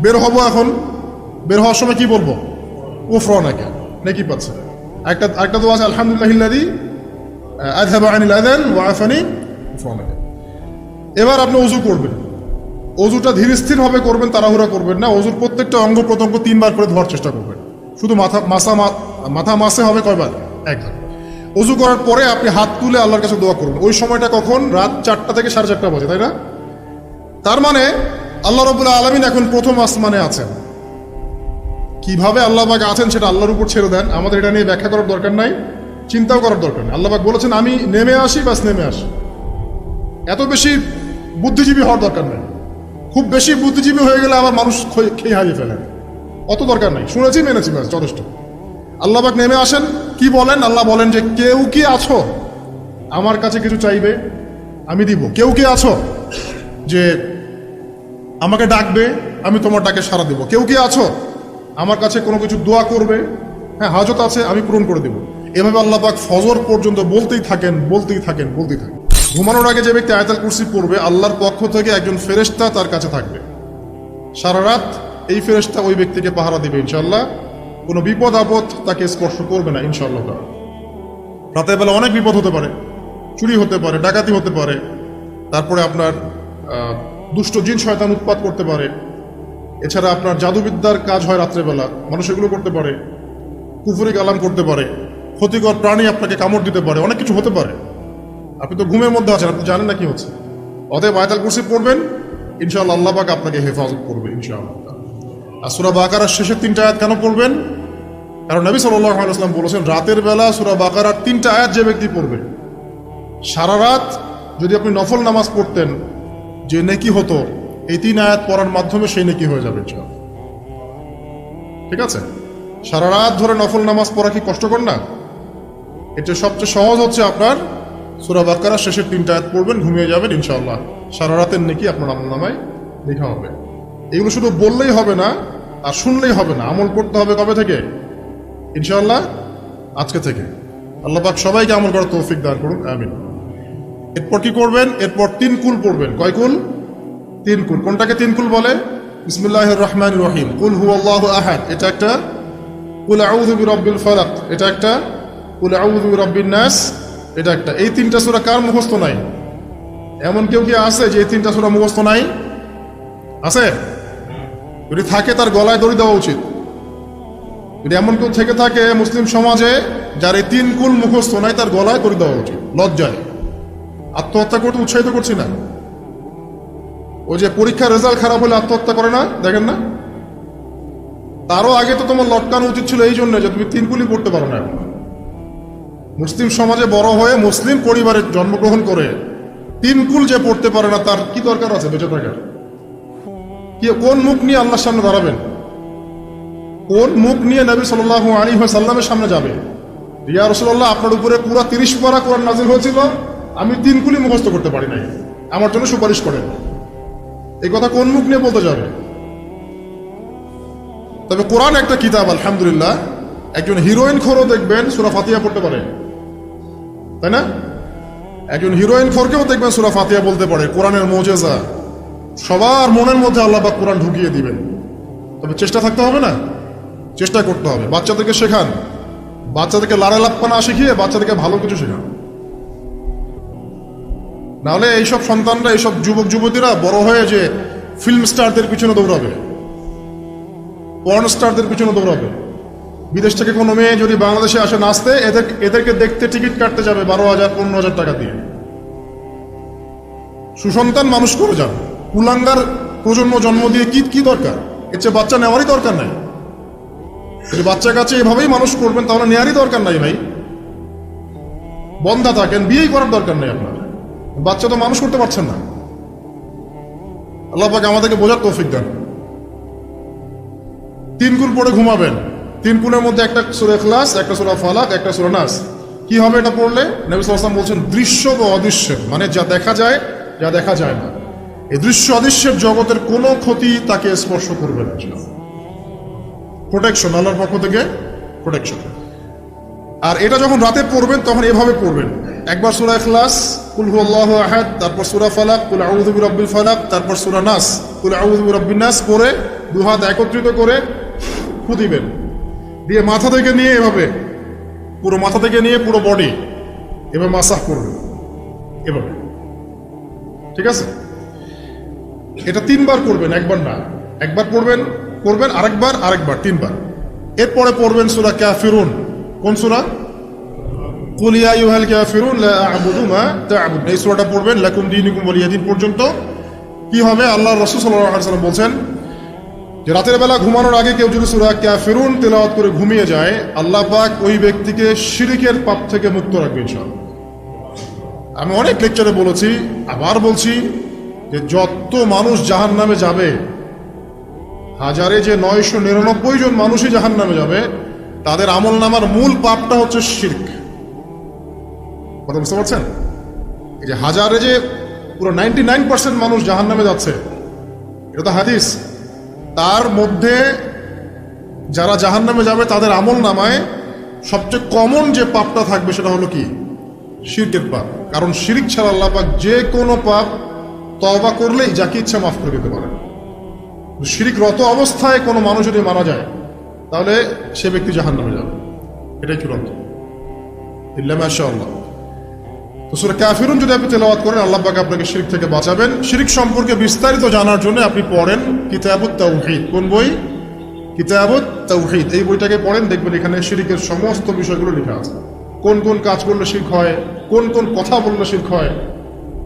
বের হবো, এখন বের হওয়ার সময় কি বলবো? উফরানাকা, নেকি পাচ্ছে। একটা দোয়া আছে, আলহামদুলিল্লাহিল্লাযী আযহাবা আনিল আযান ওয়া আফানি উফরানাকা। এবার আপনি ওযু করবেন। ওযুটা ধীর স্থির ভাবে করবেন, তাড়াহুড়া করবেন না। ওযুর প্রত্যেকটা অঙ্গ প্রত্যঙ্গ 3 বার করে ধোয়ার চেষ্টা করবেন। শুধু মাথা মাসে হবে কয়বার? 1 বার। ওযু করার পরে আপনি হাত তুলে আল্লাহর কাছে দোয়া করবেন। ওই সময়টা কখন? রাত 4টা থেকে 4:30 বাজে, তাই না? তার মানে আল্লাহ রাব্বুল আলামিন এখন প্রথম আসমানে আছেন। কিভাবে আল্লাহ পাক আছেন সেটা আল্লাহর উপর ছেড়ে দেন, আমাদের এটা নিয়ে ব্যাখ্যা করার দরকার নাই, চিন্তাও করার দরকার নেই। আল্লাহ পাক বলেছেন আমি নেমে আসি, বাস নেমে আসি। এত বেশি বুদ্ধিজীবী হওয়ার দরকার নেই। খুব বেশি বুদ্ধিজীবী হয়ে গেলে আবার মানুষ খেয়ে হারিয়ে ফেলে, অত দরকার নাই। শুনেছি, মেনেছি, ব্যাস যথেষ্ট। আল্লাহ পাক নেমে আসেন, কি বলেন? আল্লাহ বলেন যে কেউ কি আছো আমার কাছে কিছু চাইবে, আমি দিব। কেউ কি আছো যে আমাকে ডাকবে, আমি তোমার ডাকে সাড়া দেব। কেউ কি আছো আমার কাছে কোনো কিছু দোয়া করবে, হ্যাঁ হাজত আছে, আমি পূরণ করে দেব। এভাবে আল্লাহ পাক ফজর পর্যন্ত বলতেই থাকেন। ঘুমানোর আগে যে ব্যক্তি আয়াতুল কুরসি পড়বে, আল্লাহর পক্ষ থেকে একজন ফেরেশতা তার কাছে থাকবে সারা রাত। এই ফেরেশতা ওই ব্যক্তিকে পাহারা দিবে ইনশাআল্লাহ। কোনো বিপদ আপদ তাকে স্পর্শ করবে না ইনশাআল্লাহ। রাতের বেলা অনেক বিপদ হতে পারে, চুরি হতে পারে, ডাকাতি হতে পারে, তারপরে আপনার দুষ্ট জিন শয়তান উৎপাত করতে পারে। এছাড়া আপনার জাদুবিদ্যার কাজ হয় রাত্রেবেলা, মানুষ এগুলো করতে পারে, কুফরি কালাম করতে পারে। ক্ষতিকর প্রাণী আপনাকে কামড় দিতে পারে, অনেক কিছু হতে পারে। আপনি তো ঘুমের মধ্যে আছেন, আপনি জানেন না কি হচ্ছে। অতএব আয়াতুল কুরসি পড়বেন, ইনশাআল্লাহ আল্লাহ পাক আপনাকে হেফাজত করবে ইনশাআল্লাহ। আর সূরা বাকারার শেষের 3টা আয়াত কেন পড়বেন? কারণ নবী সাল্লাল্লাহু আলাইহি ওয়াসাল্লাম বলেছেন, রাতের বেলা সূরা বাকারার 3টা আয়াত যে ব্যক্তি পড়বে, সারা রাত যদি আপনি নফল নামাজ পড়তেন যে নেকি হতো, এই 3 আয়াত পড়ার মাধ্যমে সেই নেকি হয়ে যাবে ইনশাআল্লাহ। ঠিক আছে? সারা রাত ধরে নফল নামাজ পড়া কি কষ্টকর না? এটা সবচেয়ে সহজ হচ্ছে আপনার সূরা বাকারার শেষের 3টা আয়াত পড়বেন, ঘুমিয়ে যাবেন ইনশাআল্লাহ। সারা রাতের নেকি আপনার আমলনামায় লেখা হবে। এগুলো শুধু বললেই হবে না আর শুনলেই হবে না, আমল করতে হবে কবে থেকে? ইনশাআল্লাহ আজকে থেকে। আল্লাহ পাক সবাইকে আমল করার তৌফিক দান করুন, আমিন। এরপর কি করবেন? এরপর 3 কুল পড়বেন। কয় কুল? 3 কুল। কোনটাকে 3 কুল বলে? বিসমিল্লাহির রহমানির রহিম, কুল হুয়াল্লাহু আহাদ এটা একটা, কুল আউযু বিরাব্বিল ফালাক এটা একটা, কুল আউযু বিরাব্বিন নাস এটা একটা। এই 3টা সূরা কার মুখস্থ নাই? এমন কেউ কি আছে যে এই 3টা সূরা মুখস্থ নাই? আছে? যদি থাকে তার গলায় দড়ি দেওয়া উচিত। যদি এমন কেউ থেকে থাকে মুসলিম সমাজে যার এই 3 কুল মুখস্থ নাই, তার গলায় দড়ি দেওয়া উচিত। লজ্জায় আত্মহত্যা করতে উৎসাহিত করছি না। ওই যে পরীক্ষার রেজাল্ট খারাপ হলে আত্মহত্যা করে না, দেখেন না? তারও আগে তো তোমার লটকানো উচিত ছিল এই জন্য যে তুমি 3 কুলই পড়তে পারো না। মুসলিম সমাজে বড় হয়ে মুসলিম পরিবারে জন্মগ্রহণ করে 3 কুল যে পড়তে পারে না, তার কি দরকার আছে বেঁচে থাকার? কোন মুখ নিয়ে আল্লাহর সামনে দাঁড়াবেন? কোন মুখ নিয়ে নবী সাল্লাল্লাহু আলাইহি ওয়াসাল্লামের সামনে যাবে? ইয়া রাসূলুল্লাহ, আপনার উপরে পুরো 30 পারা কোরআন নাযিল হয়েছিল, আমি 3 কুলি মুখস্থ করতে পারি নাই, আমার জন্য সুপারিশ করেন। এই কথা কোন মুখ নিয়ে বলতে যাবে? তবে কোরআন একটা কিতাব, আলহামদুলিল্লাহ। একজন হিরোইন খোরও দেখবেন সূরা ফাতিহা পড়তে পারে, তাই না? একজন হিরোইন খোরকেও দেখবেন সূরা ফাতিহা বলতে পারে। কোরআনের মুজিজা। সবার মনের মধ্যে আল্লাহ পাক কোরআন ঢুকিয়ে দিবেন। তবে চেষ্টা থাকতে হবে না? চেষ্টা করতে হবে। বাচ্চাদেরকে শেখান, বাচ্চাদেরকে লাড়া লাপ্পা শিখিয়ে বাচ্চাদেরকে ভালো কিছু শেখান। নাহলে এইসব সন্তানরা, এইসব যুবক যুবতীরা বড় হয়ে যে ফিল্ম স্টারদের পিছনে দৌড়াবে, পর্ন স্টারদের পিছনে দৌড়াবে। বিদেশ থেকে কোনো মেয়ে যদি বাংলাদেশে আসে নাচতে, এদেরকে দেখতে টিকিট কাটতে যাবে 12,000 15,000 টাকা দিয়ে। সুসন্তান মানুষ করে যান। কুলাঙ্গার প্রজন্ম জন্ম দিয়ে কি দরকার? এর চেয়ে বাচ্চা নেওয়ারই দরকার নাই। যদি বাচ্চা কাছে এভাবেই মানুষ করবেন তাহলে নেওয়ারই দরকার নাই ভাই। বন্ধা থাকেন, বিয়েই করার দরকার নেই আপনার। বাচ্চা তো মানুষ করতে পারছেন না। আল্লাহ পাক আমাদেরকে বোঝার তৌফিক দেন। 3 কুল পড়ে ঘুমাবেন। 3 কুলের মধ্যে একটা সূরা ইখলাস, একটা সূরা ফালাক, একটা সূরা নাস। কি হবে এটা পড়লে? নবী সাল্লাল্লাহু আলাইহি ওয়াসাল্লাম বলছেন, দৃশ্য বা অদৃশ্য, মানে যা দেখা যায় যা দেখা যায় না, এই দৃশ্য অদৃশ্যের জগতের কোনো ক্ষতি তাকে স্পর্শ করবে না। প্রোটেকশন, আল্লাহর পক্ষ থেকে প্রোটেকশন। আর এটা যখন রাতে পড়বেন তখন এভাবে পড়বেন। একবার সূরা ইখলাস, কুল হুয়াল্লাহু আহাদ, তারপর সূরা ফালাক, কুল আউযু বিরাব্বিল ফালাক, তারপর সূরা নাস, কুল আউযু বিরাব্বিন নাস করে 2 হাত একত্রিত করে ফু দিবেন। দিয়ে মাথা থেকে নিয়ে এভাবে, পুরো মাথা থেকে নিয়ে পুরো বডি এভাবে মাসাহ করবেন, এভাবে। ঠিক আছে? এটা 3 বার করবেন, একবার না। একবার করবেন, আরেকবার 3 বার। এরপরে পড়বেন সূরা কাফিরুন। কোন সূরা? কুল ইয়া আইয়ুহাল কাফিরুন লা আ'বুদু মা তা'বুদুন। এই সূরাটা পড়বেন লাকুম দীনুকুম ওয়ালিয়া দীন পর্যন্ত। কি হবে? আল্লাহর রাসূল সাল্লাল্লাহু আলাইহি ওয়াসাল্লাম বলছেন যে রাতের বেলা ঘুমানোর আগে কেউ যদি সূরা কাফিরুন তেলাওয়াত করে ঘুমিয়ে যায়, আল্লাহ পাক ওই ব্যক্তিকে শিরকের পাপ থেকে মুক্ত রাখবে ইনশাআল্লাহ। আমি অনেক লেকচারে বলেছি, আবার বলছি যে যত মানুষ জাহান্নামে যাবে, হাজারে যে 999 জন মানুষই জাহান্নামে যাবে, তাদের আমলনামার মূল পাপটা হচ্ছে শিরক। কথা বুঝতে পারছেন? এই যে হাজারে যে পুরো 99% মানুষ জাহান্নামে যাচ্ছে, এটা তো হাদিস। তার মধ্যে যারা জাহান্নামে যাবে তাদের আমলনামায় সবচেয়ে কমন যে পাপটা থাকবে সেটা হলো কি? শিরকের পাপ। কারণ শিরক ছাড়া আল্লাহ পাক যে কোনো পাপ তওবা করলেই যাকে ইচ্ছা মাফ করে দিতে পারেন। শিরকরত অবস্থায় কোনো মানুষ যদি মারা যায় তাহলে সে ব্যক্তি জাহান্নামে যাবে, এটাই চূড়ান্ত। ইল্লা মাশাআল্লাহ। তো সূরা কাফিরুন যদি আপনি তেলাওয়াত করেন, আল্লাহ পাক আপনাকে শিরক থেকে বাঁচাবেন। শিরক সম্পর্কে বিস্তারিত জানার জন্য আপনি পড়েন কিতাবুত তাওহীদ। কোন বই? কিতাবুত তাওহীদ, এই বইটাকে পড়েন, দেখবেন এখানে শিরকের সমস্ত বিষয়গুলো লেখা আছে। কোন কোন কাজ করলে শিরক হয়, কোন কোন কথা বললে শিরক হয়,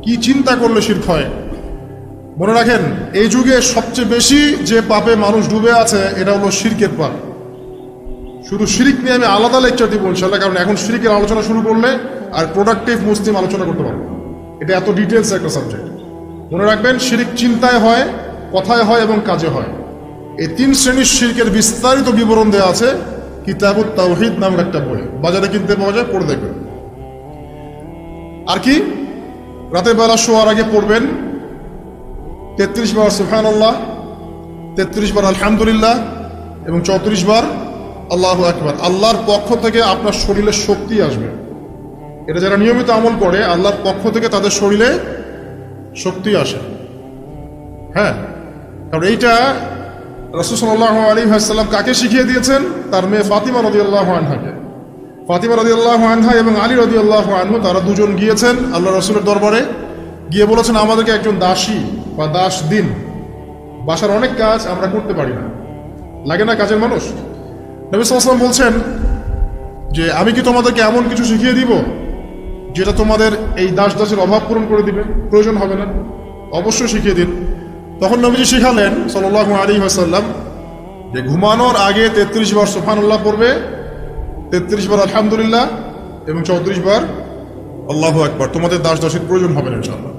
কি চিন্তা করলে শিরক হয়। মনে রাখেন, এই যুগে সবচেয়ে বেশি যে পাপে মানুষ ডুবে আছে এটা হলো শিরকের পাপ। শুধু শিরিক নিয়ে আমি আলাদা লেকচার দিব ইনশাআল্লাহ, কারণ এখন শিরিকের আলোচনা শুরু করলে আর প্রোডাক্টিভ মুসলিম আলোচনা করতে পারবো না। এটা এত ডিটেলস একটা সাবজেক্ট। মনে রাখবেন, শিরিক চিন্তায় হয়, কথায় হয় এবং কাজে হয়। এই 3 শ্রেণীর শিরকের বিস্তারিত বিবরণ দেওয়া আছে কিতাবুত তাওহীদ নামের একটা বই, বাজারে কিনতে পাওয়া যায়, পড়ে দেখবেন। আর কি, রাতের বেলা শোয়ার আগে পড়বেন 33 বার সুবহানাল্লাহ, 33 বার আলহামদুলিল্লাহ এবং 34 বার আল্লাহু আকবার। আল্লাহর পক্ষ থেকে আপনার শরীরে শক্তি আসবে। এটা যারা নিয়মিত আমল করে, আল্লাহর পক্ষ থেকে তাদের শরীরে শক্তি আসে। হ্যাঁ, কারণ এইটা রাসূল সাল্লাল্লাহু আলাইহি ওয়াসাল্লাম কাকে শিখিয়ে দিয়েছেন? তার মেয়ে ফাতিমা রাদিয়াল্লাহু আনহাকে। ফাতিমা রাদিয়াল্লাহু আনহা এবং আলী রাদিয়াল্লাহু আনহু, তারা দুজন গিয়েছেন আল্লাহ রাসূলের দরবারে, গিয়ে বলেছেন আমাদেরকে একজন দাসী বা দাস দিন। বাসার অনেক কাজ আমরা করতে পারি না, লাগে না কাজের মানুষ। নবী সাল্লাল্লাহু আলাইহি ওয়াসাল্লাম বলছেন যে আমি কি তোমাদেরকে এমন কিছু শিখিয়ে দিব যেটা তোমাদের এই দাস দাসের অভাব পূরণ করে দিবে, প্রয়োজন হবে না? অবশ্যই শিখিয়ে দিন। তখন নবীজি শিখালেন সাল্লাল্লাহু আলাইহি ওয়াসাল্লাম যে ঘুমানোর আগে 33 বার সুবহানাল্লাহ পড়বে, 33 বার আলহামদুলিল্লাহ এবং 34 বার আল্লাহু আকবার। তোমাদের দাস দাসের প্রয়োজন হবে না ইনশাআল্লাহ।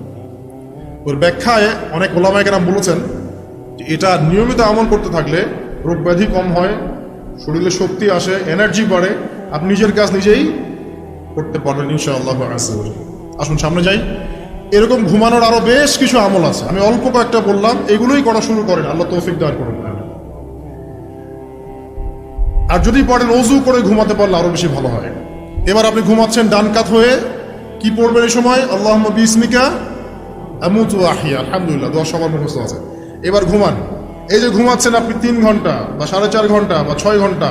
ওর ব্যাখ্যায় অনেক ওলামায়ে কেরাম বলেছেন যে এটা নিয়মিত আমল করতে থাকলে রোগ ব্যাধি কম হয়, শরীরে শক্তি আসে, এনার্জি বাড়ে, আপনি নিজের কাজ নিজেই করতে পারবেন ইনশাআল্লাহ। আসুন সামনে যাই। এরকম ঘুমানোর আরো বেশ কিছু আমল আছে, আমি অল্প কয়েকটা বললাম, এগুলোই করা শুরু করেন, আল্লাহ তৌফিক দান করুন। আর যদি পারেন ওযু করে ঘুমাতে পারলে আরো বেশি ভালো হয়। এবার আপনি ঘুমাচ্ছেন ডান কাত হয়ে, কি পড়বেন এই সময়? আল্লাহুম্মা বিসমিকা আমুতু ওয়া আহইয়া, আলহামদুলিল্লাহ, দোয়া সবার মুখস্থ আছে। এবার ঘুমান। এই যে ঘুমাচ্ছেন আপনি 3 ঘন্টা বা 4.5 ঘন্টা বা 6 ঘন্টা,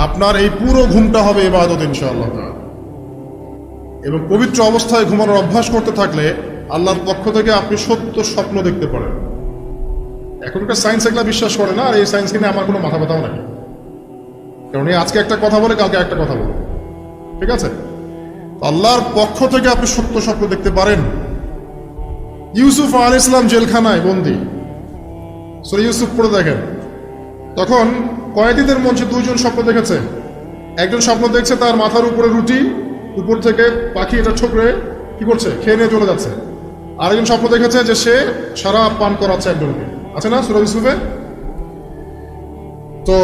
আপনার এই পুরো ঘুমটা হবে ইবাদত ইনশাআল্লাহ। এবং পবিত্র অবস্থায় ঘুমানোর অভ্যাস করতে থাকলে আল্লাহর পক্ষ থেকে আপনি সত্য স্বপ্ন দেখতে পারেন। এখনকার সায়েন্স এগুলা বিশ্বাস করে না, আর এই সায়েন্সকে নিয়ে আমার কোনো মাথা ব্যথাও নাই, কারণ এই আজকে একটা কথা বলে কালকে একটা কথা বলে, ঠিক আছে? আল্লাহর পক্ষ থেকে আপনি সত্য স্বপ্ন দেখতে পারেন। ইউসুফ আলাইহিস সালাম জেলখানায় বন্দী, সূরা ইউসুফ পড়ে দেখেন। তখন কয়েদিদের মধ্যে 2 জন স্বপ্ন দেখেছে। একজন স্বপ্ন দেখছে তার মাথার উপরে রুটি, উপর থেকে পাখি এটা ঠোকরে কি করছে, খেয়ে নিয়ে চলে যাচ্ছে। আরেকজন স্বপ্ন দেখেছে যে সে শরাব পান করাচ্ছে একজনকে, আছে না সূরা ইউসুফে? তো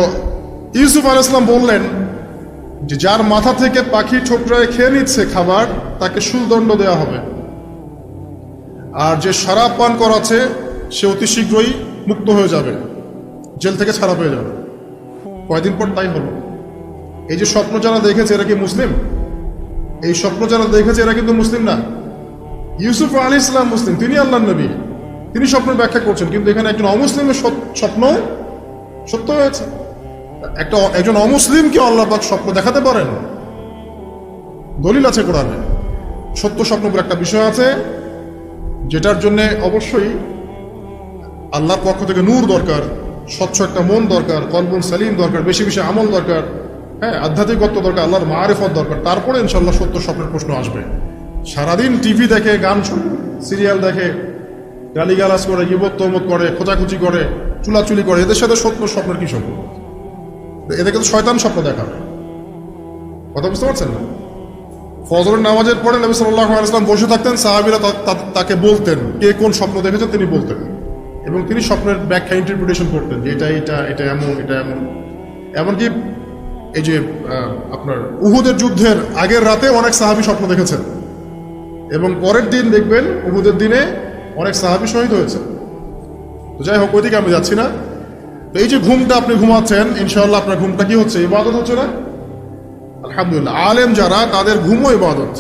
ইউসুফ আলাইহিস সালাম বললেন যে যার মাথা থেকে পাখি ঠোকরায় খেয়ে নিচ্ছে খাবার, তাকে শুলদণ্ড দেওয়া হবে। আর যে শরাব পান করাচ্ছে সে অতি শীঘ্রই মুক্ত হয়ে যাবে, জেল থেকে ছাড়া পেয়ে যাবে। কয়েকদিন পর তাই হলো। এই যে স্বপ্ন যারা দেখেছে এরা কি মুসলিম? এই স্বপ্ন যারা দেখেছে এরা কিন্তু মুসলিম না। ইউসুফ আলাইহিস সালাম মুসলিম, তিনি আল্লাহর নবী, তিনি স্বপ্নের ব্যাখ্যা করছেন, কিন্তু এখানে একজন অমুসলিমের স্বপ্ন সত্য হয়েছে। একজন অমুসলিমকে আল্লাহ পাক স্বপ্ন দেখাতে পারেন, দলিল আছে কোরআনে। সত্য স্বপ্ন বলে একটা বিষয় আছে, যেটার জন্য অবশ্যই আল্লাহর পক্ষ থেকে নূর দরকার, স্বচ্ছ একটা মন দরকার, কলবুন সালিম দরকার, বেশি বেশি আমল দরকার, হ্যাঁ, আধ্যাত্মিকত্ব দরকার, আল্লাহর মারিফত দরকার। তারপরে ইনশাআল্লাহ সত্য স্বপ্নের প্রশ্ন আসবে। সারাদিন টিভি দেখে, গান শুনে, সিরিয়াল দেখে, গালিগালাজ করে, গীবত তহমত করে, খোঁচাখুচি করে, চুলাচুলি করে, এদের সাথে সত্য স্বপ্নের কি সম্পর্ক? এদেরকে তো শয়তান স্বপ্ন দেখাবে। কথা বুঝতে পারছেন না? ফজরের নামাজের পরে নবী সাল্লাল্লাহু আলাইহি ওয়াসাল্লাম বসে থাকতেন, সাহাবীরা তাকে বলতেন কে কোন স্বপ্ন দেখেছেন, তিনি বলতেন, এবং তিনি স্বপ্নের ব্যাখ্যা ইন্টারপ্রিটেশন করতেন যে এটা এমন, এটা এমন। এমনকি এই যে আপনার উহুদের যুদ্ধের আগের রাতে অনেক সাহাবী স্বপ্ন দেখেছেন, এবং পরের দিন দেখবেন উহুদের দিনে অনেক সাহাবী শহীদ হয়েছে। তো যাই হোক, ওইদিকে আমি যাচ্ছি না। তো এই যে ঘুমটা আপনি ঘুমাচ্ছেন, ইনশাআল্লাহ আপনার ঘুমটা কি হচ্ছে? ইবাদত হচ্ছে না? আলহামদুলিল্লাহ। আলেম যারা, তাদের ঘুমও ইবাদত।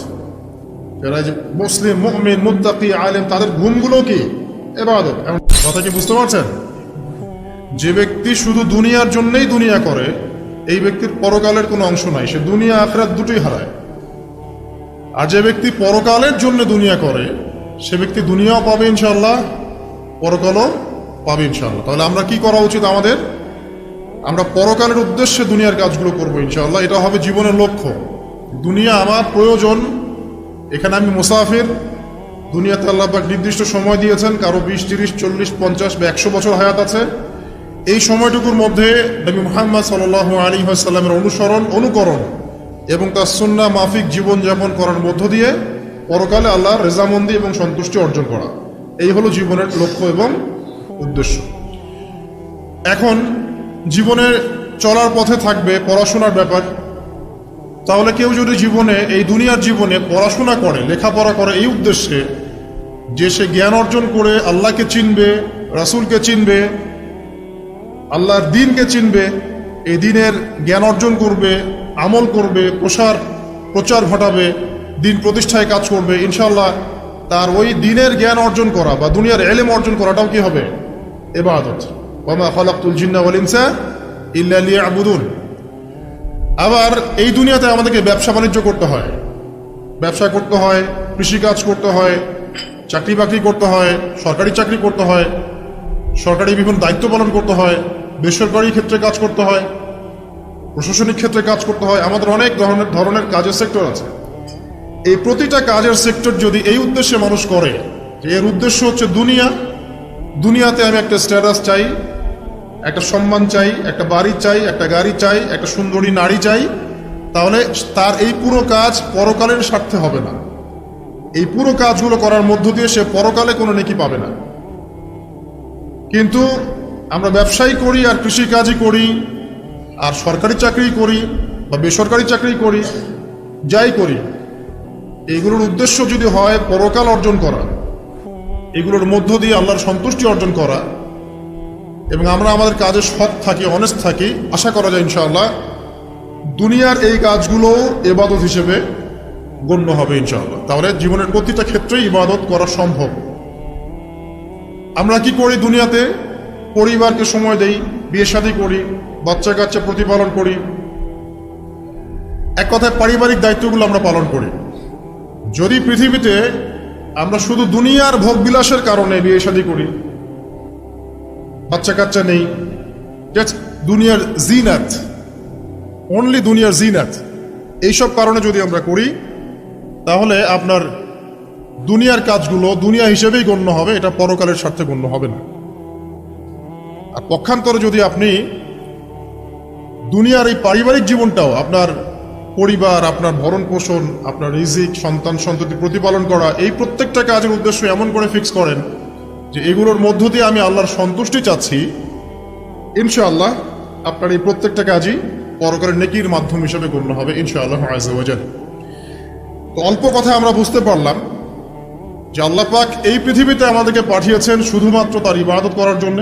যারা যে মুসলিম, মুমিন, মুত্তাকি, আলেম, তাদের ঘুমগুলো কি ইবাদত। কথা কি বুঝতে পারছেন? যে ব্যক্তি শুধু দুনিয়ার জন্যই দুনিয়া করে, এই ব্যক্তির পরকালের কোনো অংশ নাই, সে দুনিয়া আখিরাত দুটোই হারায়। আর যে ব্যক্তি পরকালের জন্য দুনিয়া করে, সে ব্যক্তি দুনিয়াও পাবে ইনশাআল্লাহ, পরকালও পাবে ইনশাআল্লাহ। তাহলে আমরা কি করা উচিত আমাদের? আমরা পরকালের উদ্দেশ্যে দুনিয়ার কাজগুলো করবো ইনশাআল্লাহ। এটা হবে জীবনের লক্ষ্য। দুনিয়া আমার প্রয়োজন, এখানে আমি মুসাফির। দুনিয়াতে আল্লাহ পাক নির্দিষ্ট সময় দিয়েছেন, কারো 20, 30, 40, 50 বা 100 বছর হায়াত আছে। এই সময়টুকুর মধ্যে নবী মুহাম্মদ সাল্লাল্লাহু আলাইহি ওয়াসাল্লামের অনুকরণ এবং তার সুন্নাহ মাফিক জীবনযাপন করার মধ্য দিয়ে পরকালে আল্লাহর রেজামন্দি এবং সন্তুষ্টি অর্জন করা, এই হলো জীবনের লক্ষ্য এবং উদ্দেশ্য। এখন জীবনে চলার পথে থাকবে পড়াশোনার ব্যাপার। তাহলে কেউ যদি জীবনে, এই দুনিয়ার জীবনে পড়াশোনা করে, লেখাপড়া করে এই উদ্দেশ্যে যে সে জ্ঞান অর্জন করে আল্লাহকে চিনবে, রাসূলকে চিনবে, আল্লাহর দ্বীনকে চিনবে, এই দ্বীনের জ্ঞান অর্জন করবে, আমল করবে, প্রচার ঘটাবে, দ্বীন প্রতিষ্ঠায় কাজ করবে, ইনশাআল্লাহ তার ওই দ্বীনের জ্ঞান অর্জন করা বা দুনিয়ার ইলম অর্জন করাটাও কি হবে? ইবাদত। ওয়ামা খালাকতুল জিন্না ওয়াল ইনসা ইল্লা লিয়াবুদুন। আবার এই দুনিয়াতে আমাদেরকে ব্যবসা বাণিজ্য করতে হয়, ব্যবসা করতে হয়, কৃষিকাজ করতে হয়, চাকরি বাকরি করতে হয়, সরকারি চাকরি করতে হয়, সরকারি বিভিন্ন দায়িত্ব পালন করতে হয়, বেসরকারি ক্ষেত্রে কাজ করতে হয়, প্রশাসনিক ক্ষেত্রে কাজ করতে হয়। আমাদের অনেক ধরনের কাজের সেক্টর আছে। এই প্রতিটা কাজের সেক্টর যদি এই উদ্দেশ্যে মানুষ করে যে এর উদ্দেশ্য হচ্ছে দুনিয়াতে আমি একটা স্ট্যাটাস চাই, একটা সম্মান চাই, একটা বাড়ি চাই, একটা গাড়ি চাই, একটা সুন্দরী নারী চাই, তাহলে তার এই পুরো কাজ পরকালের স্বার্থে হবে না। এই পুরো কাজগুলো করার মধ্য দিয়ে সে পরকালে কোনো নেকি পাবে না। কিন্তু আমরা ব্যবসায়ী করি আর কৃষিকাজই করি আর সরকারি চাকরি করি বা বেসরকারি চাকরি করি, যাই করি, এগুলোর উদ্দেশ্য যদি হয় পরকাল অর্জন করা, এগুলোর মধ্য দিয়ে আল্লাহর সন্তুষ্টি অর্জন করা, এবং আমরা আমাদের কাজে সৎ থাকি, অনেস্ট থাকি, আশা করা যায় ইনশাআল্লাহ দুনিয়ার এই কাজগুলো ইবাদত হিসেবে গণ্য হবে ইনশাআল্লাহ। তাহলে জীবনের প্রতিটা ক্ষেত্রেই ইবাদত করা সম্ভব। আমরা কি করি দুনিয়াতে? পরিবারকে সময় দেই, বিয়ে শাদী করি, বাচ্চা কাচ্চা প্রতিপালন করি, এক কথায় পারিবারিক দায়িত্বগুলো আমরা পালন করি। যদি পৃথিবীতে আমরা শুধু দুনিয়ার ভোগবিলাসের কারণে বিয়ে শাদী করি, বাচ্চা কাচ্চা নেই, দুনিয়ার জিনাত, অনলি দুনিয়ার জিনাত, এইসব কারণে যদি আমরা করি, তাহলে আপনার দুনিয়ার কাজগুলো দুনিয়া হিসেবেই গণ্য হবে, এটা পরকালের স্বার্থে গণ্য হবে না। আর পক্ষান্তরে যদি আপনি দুনিয়ার এই পারিবারিক জীবনটাও, আপনার পরিবার, আপনার ভরণ পোষণ, আপনার রিজিক, সন্তান সন্ততি প্রতিপালন করা, এই প্রত্যেকটা কাজের উদ্দেশ্য এমন করে ফিক্স করেন যে এগুলোর মধ্য দিয়ে আমি আল্লাহর সন্তুষ্টি চাচ্ছি, ইনশাআল্লাহ আপনার এই প্রত্যেকটা কাজই পরকালের নেকির মাধ্যম হিসেবে গণ্য হবে ইনশাআল্লাহ আযজা ওয়া জাল। তো অল্প কথা আমরা বুঝতে পারলাম যে আল্লাহ পাক এই পৃথিবীতে আমাদেরকে পাঠিয়েছেন শুধুমাত্র তার ইবাদত করার জন্য।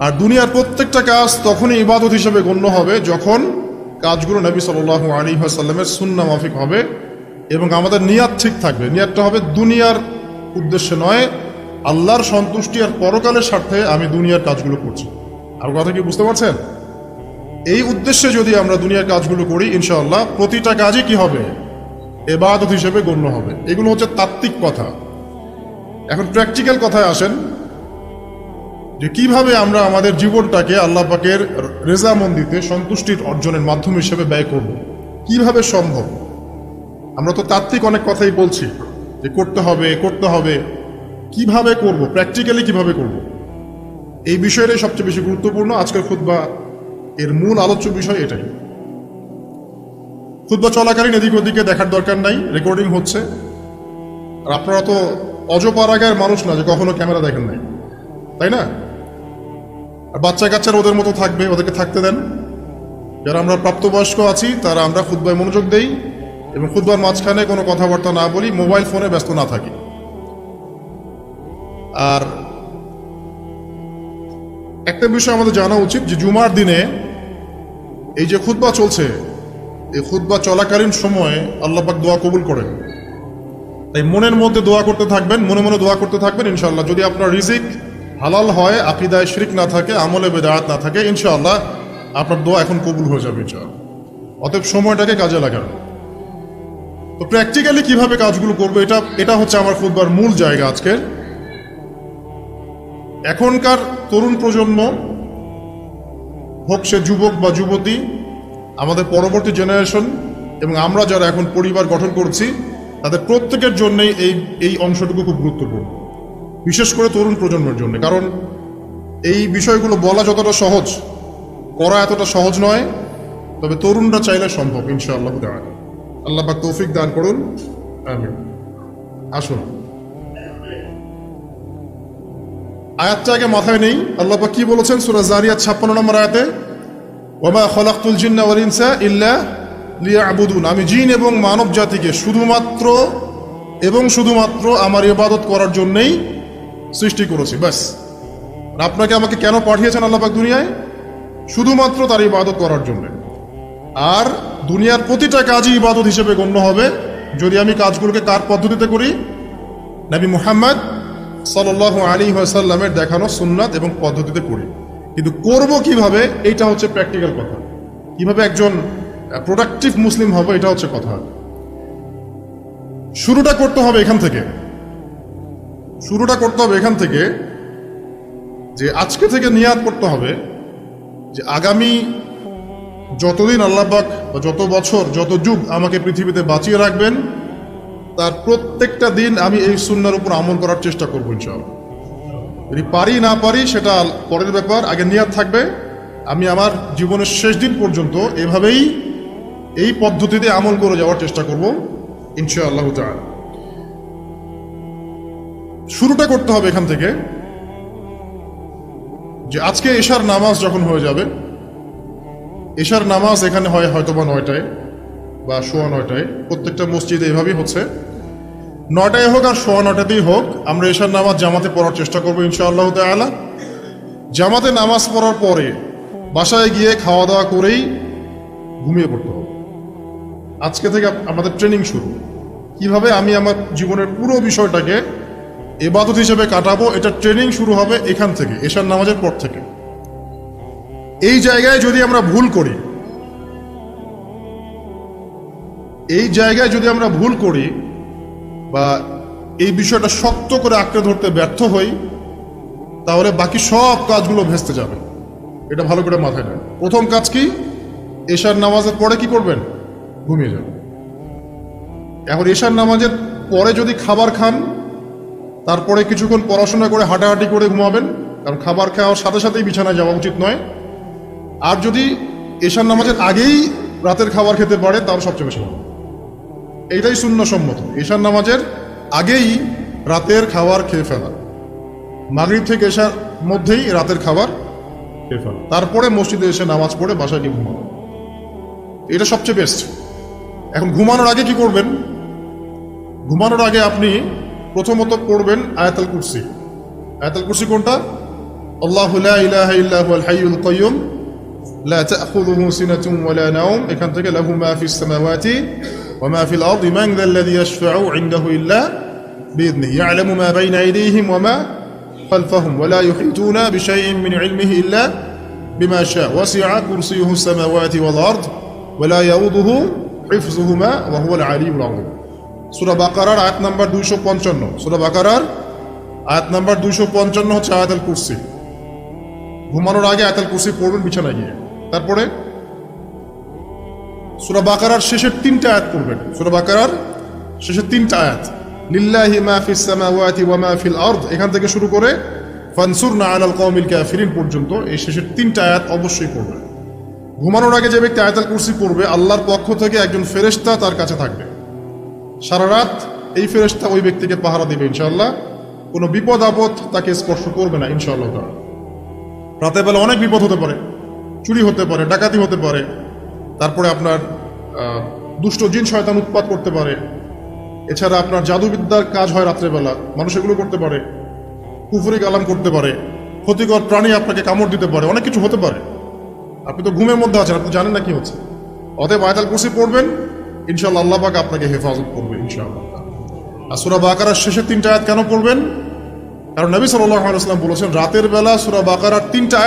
আর দুনিয়ার প্রত্যেকটা কাজ তখনই ইবাদত হিসেবে গণ্য হবে যখন কাজগুলো নবী সাল্লাল্লাহু আলাইহি ওয়াসাল্লামের সুন্নাহ মাফিক হবে এবং আমাদের নিয়াত ঠিক থাকবে। নিয়াতটা হবে দুনিয়ার উদ্দেশ্যে নয়, আল্লাহর সন্তুষ্টি আর পরকালের স্বার্থে আমি দুনিয়ার কাজগুলো করছি। আর কথা কি বুঝতে পারছেন? এই উদ্দেশ্যে যদি আমরা দুনিয়ার কাজগুলো করি, ইনশাআল্লাহ প্রতিটা কাজই কি হবে? ইবাদত হিসেবে গণ্য হবে। এগুলো হচ্ছে তাত্ত্বিক কথা। এখন প্র্যাকটিক্যাল কথায় আসেন যে কিভাবে আমরা আমাদের জীবনটাকে আল্লাহ পাকের রেজামন্দিতে সন্তুষ্টির অর্জনের মাধ্যম হিসেবে ব্যয় করব, কিভাবে সম্ভব? আমরা তো তাত্ত্বিক অনেক কথাই বলছি যে করতে হবে, কিভাবে করব, প্র্যাকটিক্যালি কিভাবে করব, এই বিষয়টাই সবচেয়ে বেশি গুরুত্বপূর্ণ। আজকের খুতবা এর মূল আলোচ্য বিষয় এটাই। খুতবা চলাকালীন এদিক ওদিকে দেখার দরকার নাই, রেকর্ডিং হচ্ছে। আর আপনারা তো অজপাড়াগার মানুষ না যে কখনো ক্যামেরা দেখেন নাই, তাই না? আর বাচ্চা কাচ্চারা ওদের মতো থাকবে, ওদেরকে থাকতে দেন। যারা আমরা প্রাপ্তবয়স্ক আছি তারা আমরা খুতবায় মনোযোগ দেই এবং খুতবার মাঝখানে কোনো কথাবার্তা না বলি, মোবাইল ফোনে ব্যস্ত না থাকি। আর একটা বিষয় আমাদের জানা উচিত যে জুমার দিনে এই যে খুতবা চলছে, এই খুতবা চলাকালীন সময়ে আল্লাহ পাক দোয়া কবুল করেন। তাই মনের মধ্যে দোয়া করতে থাকবেন, মনে মনে দোয়া করতে থাকবেন। ইনশাআল্লাহ যদি আপনার রিজিক হালাল হয়, আকীদায় শিরক না থাকে, আমলে বেদাত না থাকে, ইনশাআল্লাহ আপনার দোয়া এখন কবুল হয়ে যাবে ইনশাআল্লাহ। অতএব সময়টাকে কাজে লাগান। তো প্র্যাকটিক্যালি কিভাবে কাজগুলো করবো, এটা হচ্ছে আমার খুতবার মূল জায়গা আজকের। এখনকার তরুণ প্রজন্ম হোক সে যুবক বা যুবতী, আমাদের পরবর্তী জেনারেশন এবং আমরা যারা এখন পরিবার গঠন করছি, তাদের প্রত্যেকের জন্যই এই অংশটুকু খুব গুরুত্বপূর্ণ, বিশেষ করে তরুণ প্রজন্মের জন্য। কারণ এই বিষয়গুলো বলা যতটা সহজ, করা এতটা সহজ নয়, তবে তরুণরা চাইলে সম্ভব ইনশাআল্লাহ তাআলা। আল্লাহ পাক তৌফিক দান করুন, আমিন। আসুন, আয়াতটা আগে মাথায় নেই। আল্লাহ পাক কি বলেছেন সূরা জারিয়াত 56 নম্বর আয়াতে, ওয়া মা খালাকতুল জিন্না ওয়াল ইনসা ইল্লা লিয়াবুদুন, আমি জিন এবং মানব জাতিকে শুধুমাত্র আমার ইবাদত করার জন্যই সৃষ্টি করেছি, ব্যাস। আপনাকে আমাকে কেন পাঠিয়েছেন আল্লাহ পাক দুনিয়ায়? শুধুমাত্র তার ইবাদত করার জন্য। আর দুনিয়ার প্রতিটা কাজই ইবাদত হিসেবে গণ্য হবে যদি আমি কাজগুলোকে কার পদ্ধতিতে করি? নবী মুহাম্মদ সাল্লাল্লাহু আলাইহি ওয়াসাল্লামের দেখানো সুন্নাত এবং পদ্ধতিতে করি। কিন্তু করব কিভাবে, এইটা হচ্ছে প্র্যাকটিক্যাল কথা। কিভাবে একজন প্রোডাক্টিভ মুসলিম হবে, এটা হচ্ছে কথা। শুরুটা করতে হবে এখান থেকে যে আজকে থেকে নিয়াত করতে হবে যে আগামী যতদিন আল্লাহ পাক বা যত বছর যত যুগ আমাকে পৃথিবীতে বাঁচিয়ে রাখবেন, তার প্রত্যেকটা দিন আমি এই সুন্নাহর উপর আমল করার চেষ্টা করবো ইনশাআল্লাহ। যদি পারি না পারি সেটা পরের ব্যাপার, আগে নিয়াত থাকবে আমি আমার জীবনের শেষ দিন পর্যন্ত এভাবেই এই পদ্ধতিতে আমল করে যাওয়ার চেষ্টা করব ইনশাআল্লাহ তাআলা। শুরুটা করতে হবে এখান থেকে যে আজকে এশার নামাজ যখন হয়ে যাবে, এশার নামাজ এখানে হয় হয়তোবা 9টায় বা 9:15, প্রত্যেকটা মসজিদে এভাবেই হচ্ছে। 9টায় হোক আর 9:15তেই হোক, আমরা এশার নামাজ জামাতে পড়ার চেষ্টা করবো ইনশাআল্লাহ তাআলা। জামাতে নামাজ পড়ার পরে বাসায় গিয়ে খাওয়া দাওয়া করেই ঘুমিয়ে পড়তে হবে। আজকে থেকে আমাদের ট্রেনিং শুরু, কিভাবে আমি আমার জীবনের পুরো বিষয়টাকে ইবাদত হিসেবে কাটাবো, এটা ট্রেনিং শুরু হবে এখান থেকে, এশার নামাজের পর থেকে। এই জায়গায় যদি আমরা ভুল করি বা এই বিষয়টা শক্ত করে আঁকড়ে ধরতে ব্যর্থ হই, তাহলে বাকি সব কাজগুলো ভেস্তে যাবে। এটা ভালো করে মাথায় নেন। প্রথম কাজ কি? এশার নামাজের পরে কি করবেন? ঘুমিয়ে যাবেন। এখন এশার নামাজের পরে যদি খাবার খান, তারপরে কিছুক্ষণ পড়াশোনা করে হাঁটাহাঁটি করে ঘুমাবেন, কারণ খাবার খাওয়ার সাথে সাথেই বিছানায় যাওয়া উচিত নয়। আর যদি এশার নামাজের আগেই রাতের খাবার খেতে পারে, তাহলে সবচেয়ে বেশি ভালো। এইটাই সুন্নাহসম্মত, এশার নামাজের আগেই রাতের খাবার খেয়ে ফেলা, মাগরিব থেকে এশার মধ্যেই রাতের খাবার খেয়ে ফেলা, তারপরে মসজিদে এসে নামাজ পড়ে বাসায় গিয়ে ঘুমানো, এটা সবচেয়ে বেস্ট। এখন ঘুমানোর আগে কি করবেন? ঘুমানোর আগে আপনি প্রথমত পড়বেন আয়াতুল কুরসি। আয়াতুল কুরসি কোনটা? আল্লাহু লা ইলাহা ইল্লা হুয়াল হাইয়ুল কাইয়্যুম লা তা'খুযুহু সিনাতুন ওয়া লা নাওম, এখান থেকে লাহু মা ফিস সামাওয়াতি ওয়া মা ফিল আরদি মান যাল্লাযী ইয়াশফা'ু ইনদাহু ইল্লা বিইذনিহি ইয়া'লামু মা বাইনা আইদিহিম ওয়া মা খালফাহুম ওয়া লা ইউহীতুনা বিশাইইন মিন ইলমিহি ইল্লা বিমা শা'a ওয়াসি'a কুরসিয়ুহু সামাওয়াতি ওয়াল আরদ ওয়া লা ইয়াউদুহু হিফযুহুমা ওয়া হুয়াল আলিয়্যুল আযীম। সূরা বাকারার আয়াত নাম্বার 255, সূরা বাকারার আয়াত নাম্বার 255 হচ্ছে আয়াতুল কুরসি। ঘুমানোর আগে আয়াতুল কুরসি পড়বেন বিছানায় গিয়ে। তারপরে সূরা বাকারার শেষের 3টা আয়াত পড়বেন। সূরা বাকারার শেষের 3টা আয়াত, লিল্লাহি মা ফিস সামাওয়াতি ওয়া মা ফিল আরদ, এখান থেকে শুরু করে ফানসুরনা আলাল কওমিল কাফিরিন পর্যন্ত এই শেষের 3টা আয়াত অবশ্যই পড়বেন। ঘুমানোর আগে যে ব্যক্তি আয়াতুল কুরসি পড়বে, আল্লাহর পক্ষ থেকে একজন ফেরেশতা তার কাছে থাকবে সারা রাত। এই ফেরেশতা ওই ব্যক্তিকে পাহারা দিবে ইনশাআল্লাহ, কোনো বিপদ আপদ তাকে স্পর্শ করবে না ইনশাআল্লাহ। রাতের বেলা অনেক বিপদ হতে পারে, চুরি হতে পারে, ডাকাতি হতে পারে, তারপরে আপনার দুষ্ট জিন শয়তান উৎপাত করতে পারে, এছাড়া আপনার জাদুবিদ্যার কাজ হয় রাত্রেবেলা, মানুষ এগুলো করতে পারে, কুফরি কালাম করতে পারে, ক্ষতিকর প্রাণী আপনাকে কামড় দিতে পারে, অনেক কিছু হতে পারে। আপনি তো ঘুমের মধ্যে আছেন, আপনি জানেন না কি হচ্ছে। অতএব আয়াতুল কুরসি পড়বেন, ইনশাআল্লাহ আল্লাহ পাক আপনাকে হেফাজত করবে ইনশাআল্লাহ। আর সূরা বাকারার শেষের 3টা আয়াত কেন পড়বেন? কারণ নবী সাল্লাল্লাহু আলাইহি ওয়াসাল্লাম বলেছেন রাতের বেলা সূরা বাকারার 3টা আয়াত